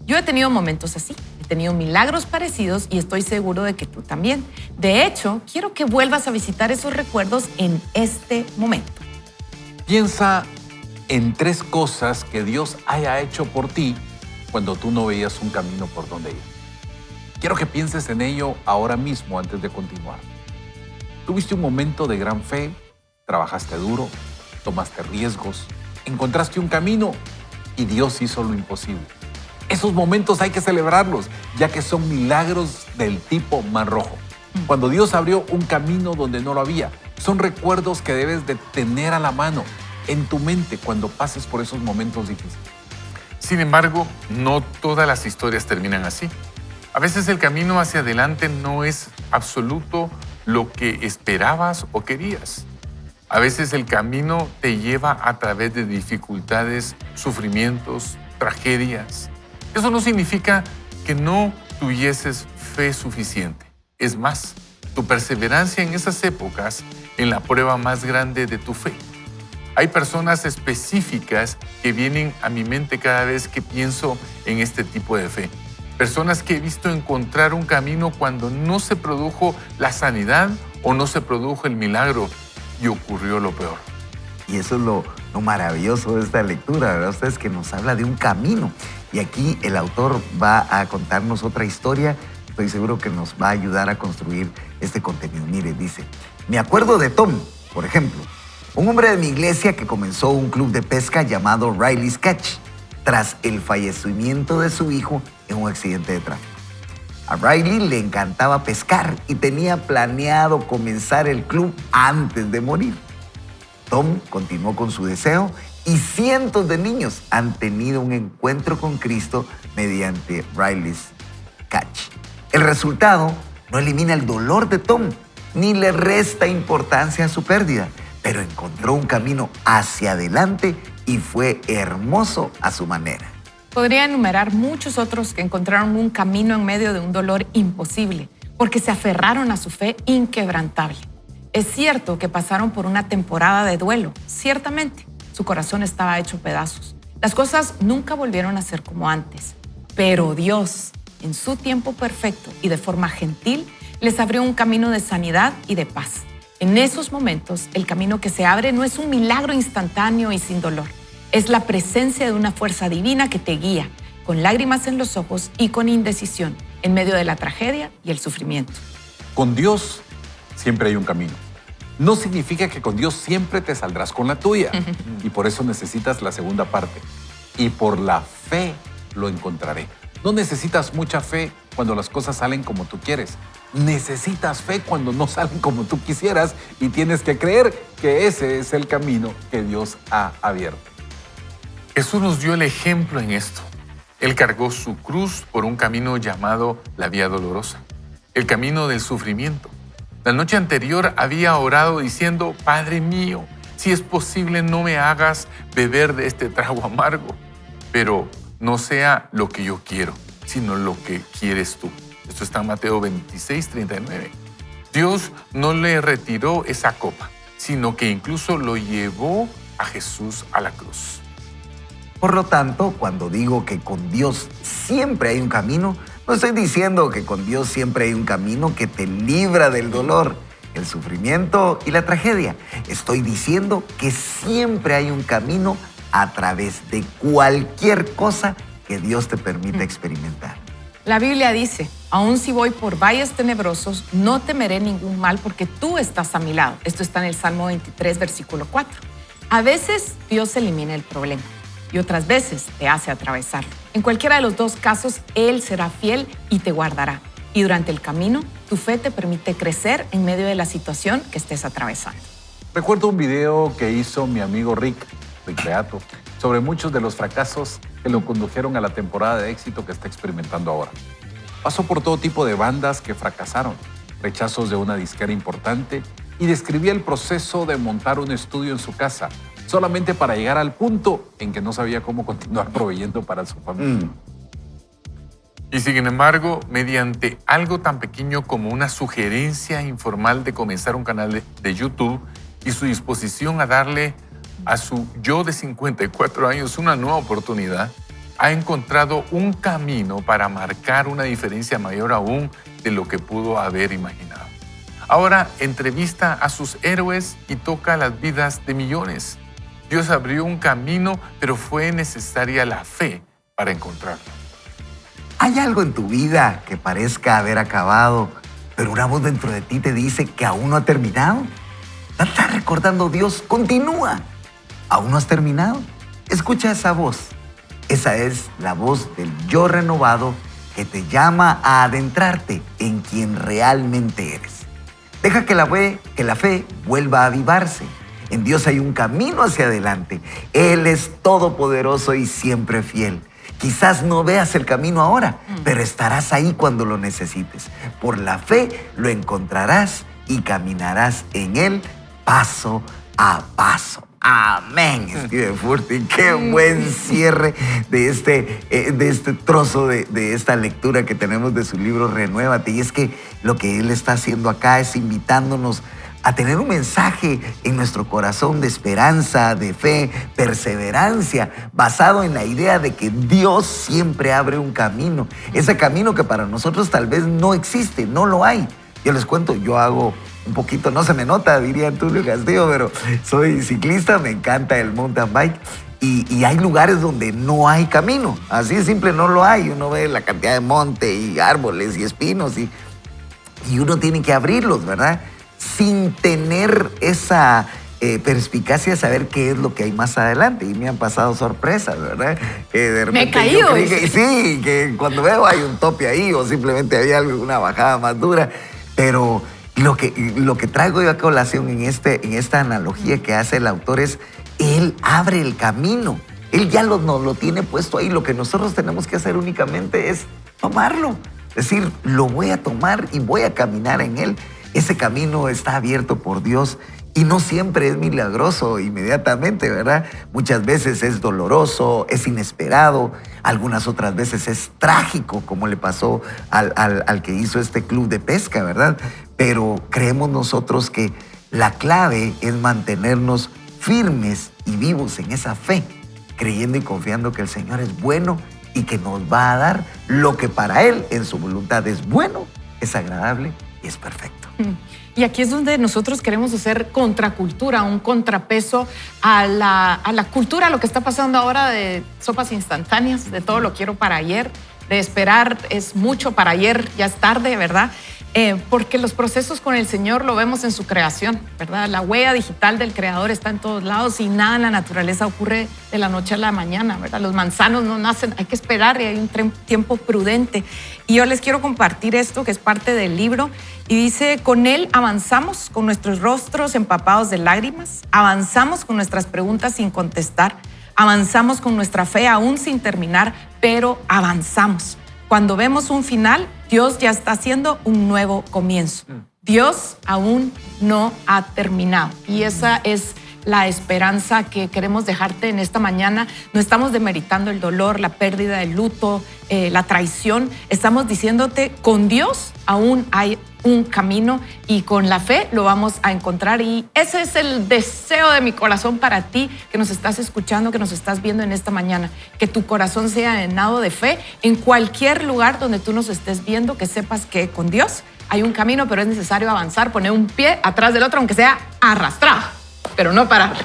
Yo he tenido momentos así, he tenido milagros parecidos y estoy seguro de que tú también. De hecho, quiero que vuelvas a visitar esos recuerdos en este momento. Piensa en 3 cosas que Dios haya hecho por ti cuando tú no veías un camino por donde ir. Quiero que pienses en ello ahora mismo antes de continuar. Tuviste un momento de gran fe, trabajaste duro, tomaste riesgos, encontraste un camino y Dios hizo lo imposible. Esos momentos hay que celebrarlos, ya que son milagros del tipo Mar Rojo. Cuando Dios abrió un camino donde no lo había, son recuerdos que debes de tener a la mano, en tu mente, cuando pases por esos momentos difíciles. Sin embargo, no todas las historias terminan así. A veces el camino hacia adelante no es absoluto lo que esperabas o querías. A veces el camino te lleva a través de dificultades, sufrimientos, tragedias. Eso no significa que no tuvieses fe suficiente. Es más, tu perseverancia en esas épocas en la prueba más grande de tu fe. Hay personas específicas que vienen a mi mente cada vez que pienso en este tipo de fe. Personas que he visto encontrar un camino cuando no se produjo la sanidad o no se produjo el milagro y ocurrió lo peor. Y eso es lo maravilloso de esta lectura, ¿verdad? Ustedes que nos habla de un camino. Y aquí el autor va a contarnos otra historia. Estoy seguro que nos va a ayudar a construir este contenido. Mire, dice, me acuerdo de Tom, por ejemplo, un hombre de mi iglesia que comenzó un club de pesca llamado Riley's Catch tras el fallecimiento de su hijo en un accidente de tráfico. A Riley le encantaba pescar y tenía planeado comenzar el club antes de morir. Tom continuó con su deseo y cientos de niños han tenido un encuentro con Cristo mediante Riley's Catch. El resultado no elimina el dolor de Tom ni le resta importancia a su pérdida, pero encontró un camino hacia adelante y fue hermoso a su manera. Podría enumerar muchos otros que encontraron un camino en medio de un dolor imposible, porque se aferraron a su fe inquebrantable. Es cierto que pasaron por una temporada de duelo, ciertamente. Su corazón estaba hecho pedazos. Las cosas nunca volvieron a ser como antes. Pero Dios, en su tiempo perfecto y de forma gentil, les abrió un camino de sanidad y de paz. En esos momentos, el camino que se abre no es un milagro instantáneo y sin dolor. Es la presencia de una fuerza divina que te guía, con lágrimas en los ojos y con indecisión, en medio de la tragedia y el sufrimiento. Con Dios siempre hay un camino. No significa que con Dios siempre te saldrás con la tuya. Y por eso necesitas la segunda parte. Y por la fe lo encontraré. No necesitas mucha fe cuando las cosas salen como tú quieres. Necesitas fe cuando no salen como tú quisieras y tienes que creer que ese es el camino que Dios ha abierto. Jesús nos dio el ejemplo en esto. Él cargó su cruz por un camino llamado la Vía Dolorosa, el camino del sufrimiento. La noche anterior había orado diciendo, Padre mío, si es posible no me hagas beber de este trago amargo, pero no sea lo que yo quiero, sino lo que quieres tú. Esto está en Mateo 26:39. Dios no le retiró esa copa, sino que incluso lo llevó a Jesús a la cruz. Por lo tanto, cuando digo que con Dios siempre hay un camino, no estoy diciendo que con Dios siempre hay un camino que te libra del dolor, el sufrimiento y la tragedia. Estoy diciendo que siempre hay un camino a través de cualquier cosa que Dios te permita experimentar. La Biblia dice, aun si voy por valles tenebrosos, no temeré ningún mal porque tú estás a mi lado. Esto está en el Salmo 23, versículo 4. A veces Dios elimina el problema y otras veces te hace atravesarlo. En cualquiera de los dos casos, Él será fiel y te guardará. Y durante el camino, tu fe te permite crecer en medio de la situación que estés atravesando. Recuerdo un video que hizo mi amigo Rick Beato, sobre muchos de los fracasos que lo condujeron a la temporada de éxito que está experimentando ahora. Pasó por todo tipo de bandas que fracasaron, rechazos de una disquera importante y describía el proceso de montar un estudio en su casa, solamente para llegar al punto en que no sabía cómo continuar proveyendo para su familia. Y sin embargo, mediante algo tan pequeño como una sugerencia informal de comenzar un canal de YouTube y su disposición a darle a su yo de 54 años una nueva oportunidad, ha encontrado un camino para marcar una diferencia mayor aún de lo que pudo haber imaginado. Ahora entrevista a sus héroes y toca las vidas de millones. Dios abrió un camino, pero fue necesaria la fe para encontrarlo. ¿Hay algo en tu vida que parezca haber acabado, pero una voz dentro de ti te dice que aún no ha terminado? ¿No estás recordando Dios? Continúa. ¿Aún no has terminado? Escucha esa voz. Esa es la voz del yo renovado que te llama a adentrarte en quien realmente eres. Deja que la fe vuelva a avivarse. En Dios hay un camino hacia adelante. Él es todopoderoso y siempre fiel. Quizás no veas el camino ahora, pero estarás ahí cuando lo necesites. Por la fe lo encontrarás y caminarás en él paso a paso. Amén, Steve Furtick. Qué buen cierre de este trozo de esta lectura que tenemos de su libro Renuévate. Y es que lo que él está haciendo acá es invitándonos a tener un mensaje en nuestro corazón de esperanza, de fe, perseverancia, basado en la idea de que Dios siempre abre un camino. Ese camino que para nosotros tal vez no existe, no lo hay. Yo les cuento, yo hago un poquito, no se me nota, diría Tulio Castillo, pero soy ciclista, me encanta el mountain bike y hay lugares donde no hay camino. Así de simple, no lo hay. Uno ve la cantidad de monte y árboles y espinos y uno tiene que abrirlos, ¿verdad? Sin tener esa perspicacia de saber qué es lo que hay más adelante. Y me han pasado sorpresas, ¿verdad? Que de repente me he caído. Sí, que cuando veo hay un tope ahí o simplemente había una bajada más dura. Pero lo que traigo yo a colación en esta analogía que hace el autor es, él abre el camino. Él ya nos lo tiene puesto ahí. Lo que nosotros tenemos que hacer únicamente es tomarlo. Es decir, lo voy a tomar y voy a caminar en él. Ese camino está abierto por Dios y no siempre es milagroso inmediatamente, ¿verdad? Muchas veces es doloroso, es inesperado, algunas otras veces es trágico, como le pasó al que hizo este club de pesca, ¿verdad? Pero creemos nosotros que la clave es mantenernos firmes y vivos en esa fe, creyendo y confiando que el Señor es bueno y que nos va a dar lo que para Él en su voluntad es bueno, es agradable y es perfecto. Y aquí es donde nosotros queremos hacer contracultura, un contrapeso a la cultura, a lo que está pasando ahora de sopas instantáneas, de todo lo quiero para ayer, de esperar es mucho para ayer, ya es tarde, ¿verdad? Porque los procesos con el Señor lo vemos en su creación, ¿verdad? La huella digital del Creador está en todos lados y nada en la naturaleza ocurre de la noche a la mañana, ¿verdad? Los manzanos no nacen, hay que esperar y hay un tiempo prudente. Y yo les quiero compartir esto que es parte del libro y dice, con él avanzamos con nuestros rostros empapados de lágrimas, avanzamos con nuestras preguntas sin contestar, avanzamos con nuestra fe aún sin terminar, pero avanzamos. Cuando vemos un final, Dios ya está haciendo un nuevo comienzo. Dios aún no ha terminado. Y esa es la esperanza que queremos dejarte en esta mañana. No estamos demeritando el dolor, la pérdida, el luto, la traición. Estamos diciéndote, con Dios aún hay un camino y con la fe lo vamos a encontrar. Y ese es el deseo de mi corazón para ti que nos estás escuchando, que nos estás viendo en esta mañana. Que tu corazón sea llenado de fe en cualquier lugar donde tú nos estés viendo, que sepas que con Dios hay un camino, pero es necesario avanzar, poner un pie atrás del otro, aunque sea arrastrado, pero no parar.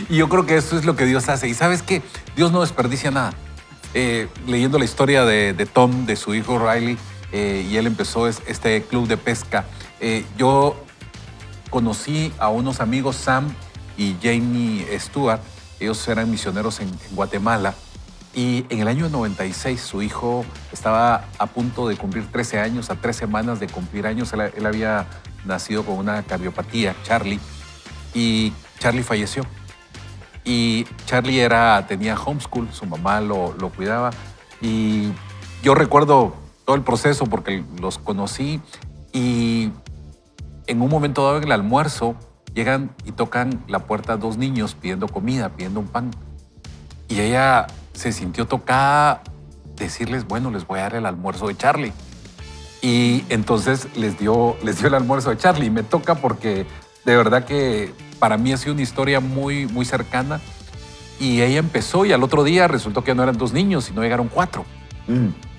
Y yo creo que eso es lo que Dios hace. Y ¿sabes qué? Dios no desperdicia nada. Leyendo la historia de Tom, de su hijo Riley, y él empezó este club de pesca, yo conocí a unos amigos, Sam y Jamie Stewart. Ellos eran misioneros en Guatemala. Y en el año 96 su hijo estaba a punto de cumplir 13 años, a 3 semanas de cumplir años. Él había nacido con una cardiopatía, Charlie, y Charlie falleció. Y Charlie tenía homeschool, su mamá lo cuidaba. Y yo recuerdo todo el proceso porque los conocí. Y en un momento dado en el almuerzo llegan y tocan la puerta 2 niños pidiendo comida, pidiendo un pan. Y ella se sintió tocada decirles, bueno, les voy a dar el almuerzo de Charlie. Y entonces les dio el almuerzo de Charlie. Y me toca porque de verdad que para mí ha sido una historia muy, muy cercana. Y ella empezó y al otro día resultó que no eran 2 niños, sino llegaron 4.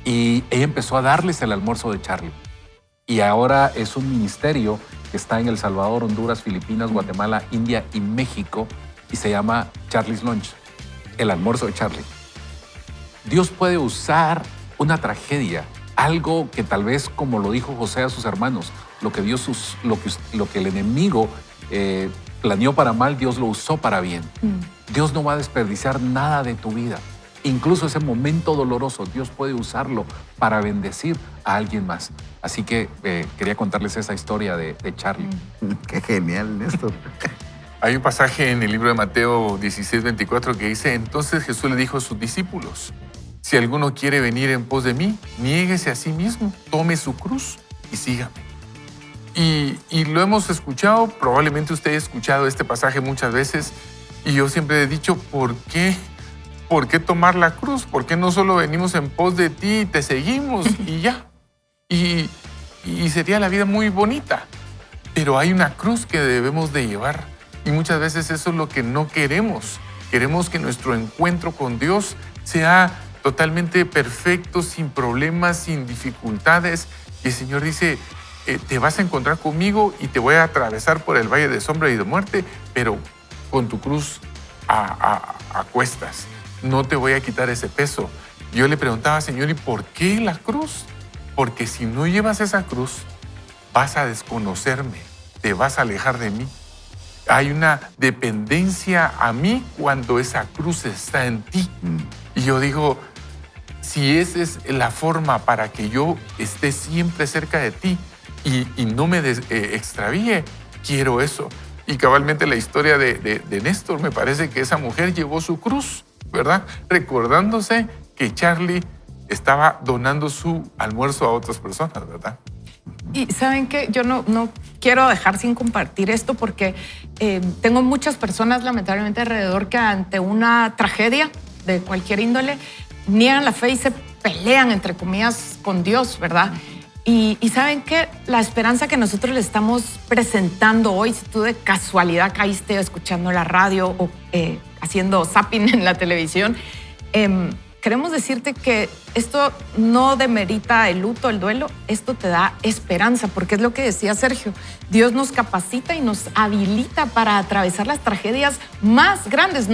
Y ella empezó a darles el almuerzo de Charlie. Y ahora es un ministerio que está en El Salvador, Honduras, Filipinas, Guatemala, India y México. Y se llama Charlie's Lunch, el almuerzo de Charlie. Dios puede usar una tragedia, algo que tal vez, como lo dijo José a sus hermanos, lo que el enemigo planeó para mal, Dios lo usó para bien. Dios no va a desperdiciar nada de tu vida. Incluso ese momento doloroso, Dios puede usarlo para bendecir a alguien más. Así que quería contarles esa historia de Charlie. Qué genial, Néstor. Hay un pasaje en el libro de Mateo 16:24 que dice, entonces Jesús le dijo a sus discípulos, si alguno quiere venir en pos de mí, niéguese a sí mismo, tome su cruz y sígame. Y lo hemos escuchado, probablemente usted ha escuchado este pasaje muchas veces, y yo siempre he dicho, ¿por qué tomar la cruz? ¿Por qué no solo venimos en pos de ti y te seguimos y ya? Y sería la vida muy bonita. Pero hay una cruz que debemos de llevar. Y muchas veces eso es lo que no queremos. Queremos que nuestro encuentro con Dios sea totalmente perfecto, sin problemas, sin dificultades. Y el Señor dice, te vas a encontrar conmigo y te voy a atravesar por el valle de sombra y de muerte, pero con tu cruz a cuestas. No te voy a quitar ese peso. Yo le preguntaba, Señor, ¿y por qué la cruz? Porque si no llevas esa cruz, vas a desconocerme, te vas a alejar de mí. Hay una dependencia a mí cuando esa cruz está en ti. Y yo digo, si esa es la forma para que yo esté siempre cerca de ti y no me extravíe, quiero eso. Y cabalmente la historia de Néstor, me parece que esa mujer llevó su cruz, ¿verdad? Recordándose que Charlie estaba donando su almuerzo a otras personas, ¿verdad? Y ¿saben qué? Yo no quiero dejar sin compartir esto porque tengo muchas personas lamentablemente alrededor que ante una tragedia de cualquier índole niegan la fe y se pelean, entre comillas, con Dios, ¿verdad? Y ¿saben qué? La esperanza que nosotros le estamos presentando hoy, si tú de casualidad caíste escuchando la radio o haciendo zapping en la televisión, queremos decirte que esto no demerita el luto, el duelo, esto te da esperanza, porque es lo que decía Sergio. Dios nos capacita y nos habilita para atravesar las tragedias más grandes.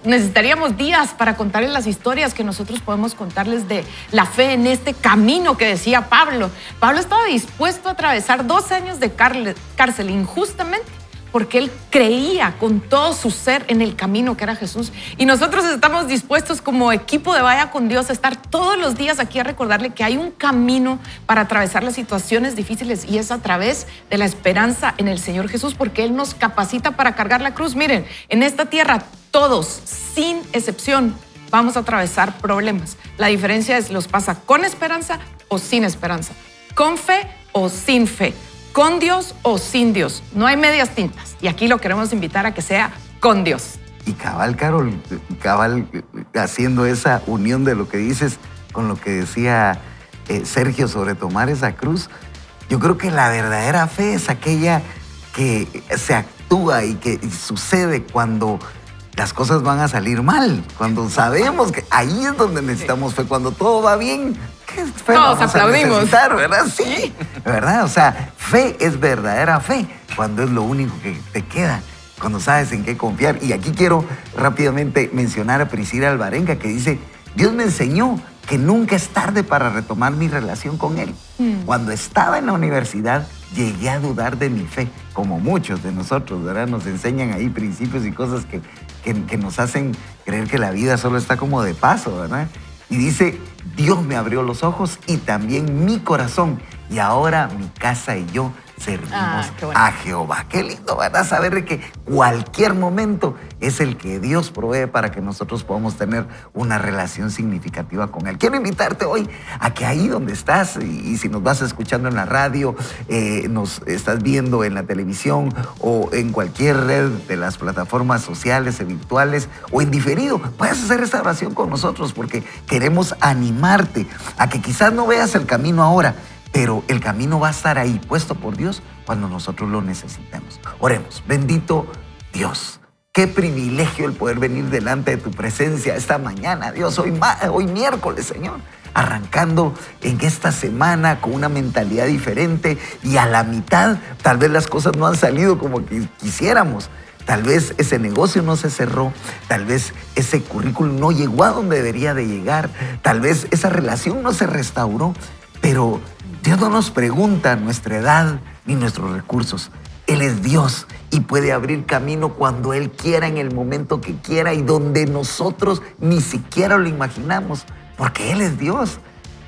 Necesitaríamos días para contarles las historias que nosotros podemos contarles de la fe en este camino que decía Pablo. Pablo estaba dispuesto a atravesar 12 años de cárcel injustamente, porque él creía con todo su ser en el camino que era Jesús. Y nosotros estamos dispuestos como equipo de Vaya con Dios a estar todos los días aquí a recordarle que hay un camino para atravesar las situaciones difíciles y es a través de la esperanza en el Señor Jesús, porque Él nos capacita para cargar la cruz. Miren, en esta tierra todos, sin excepción, vamos a atravesar problemas. La diferencia es los pasa con esperanza o sin esperanza, con fe o sin fe, con Dios o sin Dios. No hay medias tintas. Y aquí lo queremos invitar a que sea con Dios. Y cabal, Carol, haciendo esa unión de lo que dices con lo que decía Sergio sobre tomar esa cruz, yo creo que la verdadera fe es aquella que se actúa y que sucede cuando las cosas van a salir mal, cuando sabemos que ahí es donde necesitamos fe, cuando todo va bien. ¿Qué fe todos vamos aplaudimos. a necesitar, ¿verdad? Sí, ¿verdad? O sea, fe es verdadera fe cuando es lo único que te queda, cuando sabes en qué confiar. Y aquí quiero rápidamente mencionar a Priscila Alvarenga, que dice, Dios me enseñó que nunca es tarde para retomar mi relación con Él. Cuando estaba en la universidad, llegué a dudar de mi fe, como muchos de nosotros, ¿verdad? Nos enseñan ahí principios y cosas que nos hacen creer que la vida solo está como de paso, ¿verdad? Y dice, Dios me abrió los ojos y también mi corazón, y ahora mi casa y yo servimos qué bonito. a Jehová. Qué lindo, ¿verdad? Saber de que cualquier momento es el que Dios provee para que nosotros podamos tener una relación significativa con Él. Quiero invitarte hoy a que ahí donde estás, y si nos vas escuchando en la radio, nos estás viendo en la televisión o en cualquier red de las plataformas sociales y virtuales o en diferido, puedes hacer esta oración con nosotros porque queremos animarte a que quizás no veas el camino ahora, pero el camino va a estar ahí, puesto por Dios, cuando nosotros lo necesitemos. Oremos. Bendito Dios. Qué privilegio el poder venir delante de tu presencia esta mañana, Dios. Hoy miércoles, Señor. Arrancando en esta semana con una mentalidad diferente y a la mitad tal vez las cosas no han salido como quisiéramos. Tal vez ese negocio no se cerró, tal vez ese currículum no llegó a donde debería de llegar, tal vez esa relación no se restauró, pero Dios no nos pregunta nuestra edad ni nuestros recursos. Él es Dios y puede abrir camino cuando Él quiera, en el momento que quiera y donde nosotros ni siquiera lo imaginamos, porque Él es Dios.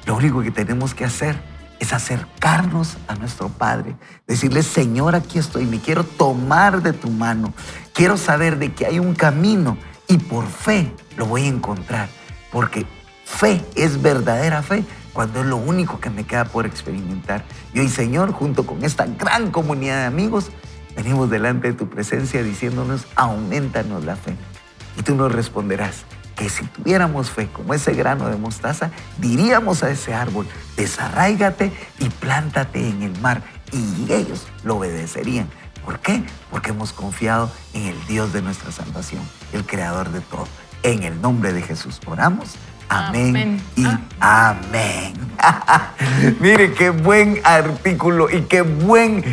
Lo único que tenemos que hacer es acercarnos a nuestro Padre, decirle, Señor, aquí estoy, me quiero tomar de tu mano, quiero saber de que hay un camino y por fe lo voy a encontrar, porque fe es verdadera fe cuando es lo único que me queda por experimentar. Y hoy, Señor, junto con esta gran comunidad de amigos, venimos delante de tu presencia diciéndonos, aumentanos la fe. Y tú nos responderás que si tuviéramos fe como ese grano de mostaza, diríamos a ese árbol, desarráigate y plántate en el mar. Y ellos lo obedecerían. ¿Por qué? Porque hemos confiado en el Dios de nuestra salvación, el creador de todo. En el nombre de Jesús oramos. Amén, Amén. y amén. Mire, qué buen artículo y qué buen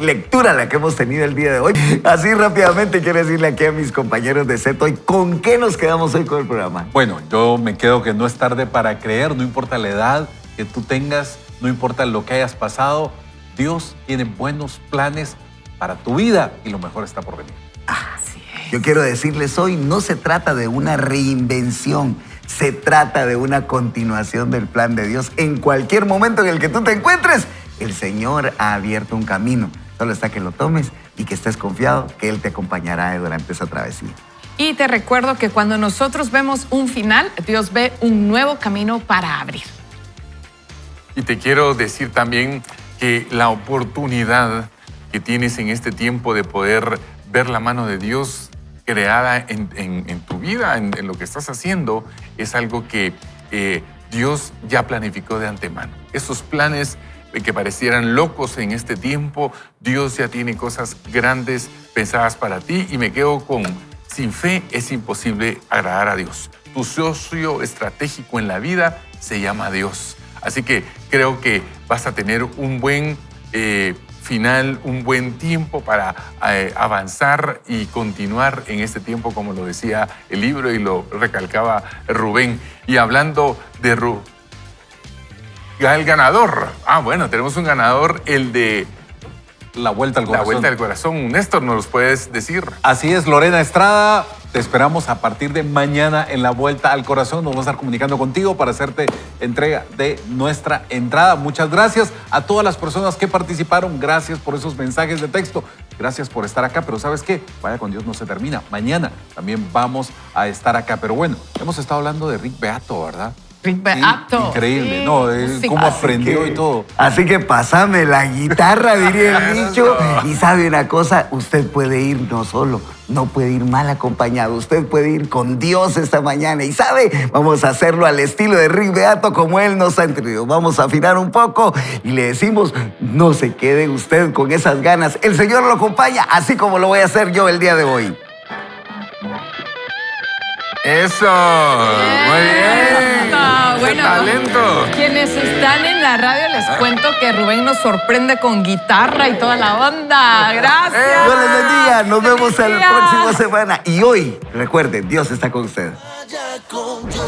lectura la que hemos tenido el día de hoy. Así rápidamente quiero decirle aquí a mis compañeros de set hoy, ¿con qué nos quedamos hoy con el programa? Bueno, yo me quedo que no es tarde para creer, no importa la edad que tú tengas, no importa lo que hayas pasado, Dios tiene buenos planes para tu vida y lo mejor está por venir. Así es. Yo quiero decirles hoy, no se trata de una reinvención, se trata de una continuación del plan de Dios. En cualquier momento en el que tú te encuentres, el Señor ha abierto un camino. Solo está que lo tomes y que estés confiado que Él te acompañará durante esa travesía. Y te recuerdo que cuando nosotros vemos un final, Dios ve un nuevo camino para abrir. Y te quiero decir también que la oportunidad que tienes en este tiempo de poder ver la mano de Dios creada en tu vida, en lo que estás haciendo, es algo que Dios ya planificó de antemano. Esos planes que parecieran locos en este tiempo, Dios ya tiene cosas grandes pensadas para ti y me quedo con, sin fe es imposible agradar a Dios. Tu socio estratégico en la vida se llama Dios. Así que creo que vas a tener un buen final, un buen tiempo para avanzar y continuar en este tiempo, como lo decía el libro y lo recalcaba Rubén. Y hablando de el ganador. Bueno, tenemos un ganador, el de La Vuelta al La Corazón. Vuelta al Corazón. Néstor, ¿nos los puedes decir? Así es, Lorena Estrada. Te esperamos a partir de mañana en La Vuelta al Corazón. Nos vamos a estar comunicando contigo para hacerte entrega de nuestra entrada. Muchas gracias a todas las personas que participaron. Gracias por esos mensajes de texto. Gracias por estar acá. Pero ¿sabes qué? Vaya con Dios no se termina. Mañana también vamos a estar acá. Pero bueno, hemos estado hablando de Rick Beato, ¿verdad? Rick Sí, Beato. increíble. Sí, No, él música. cómo aprendió y todo. Así que pásame la guitarra, diría el dicho. Y sabe una cosa, usted puede ir no solo, no puede ir mal acompañado. Usted puede ir con Dios esta mañana. Y sabe, vamos a hacerlo al estilo de Rick Beato, como él nos ha entregado. Vamos a afinar un poco y le decimos, no se quede usted con esas ganas. El Señor lo acompaña, así como lo voy a hacer yo el día de hoy. ¡Eso! ¡Muy bien! Eso. Bueno, talento! quienes están en la radio les cuento que Rubén nos sorprende con guitarra y toda la onda. Gracias. Dios les bendiga. Nos vemos la Bendiga. próxima semana. Y hoy, recuerden, Dios está con ustedes. Vaya con Dios.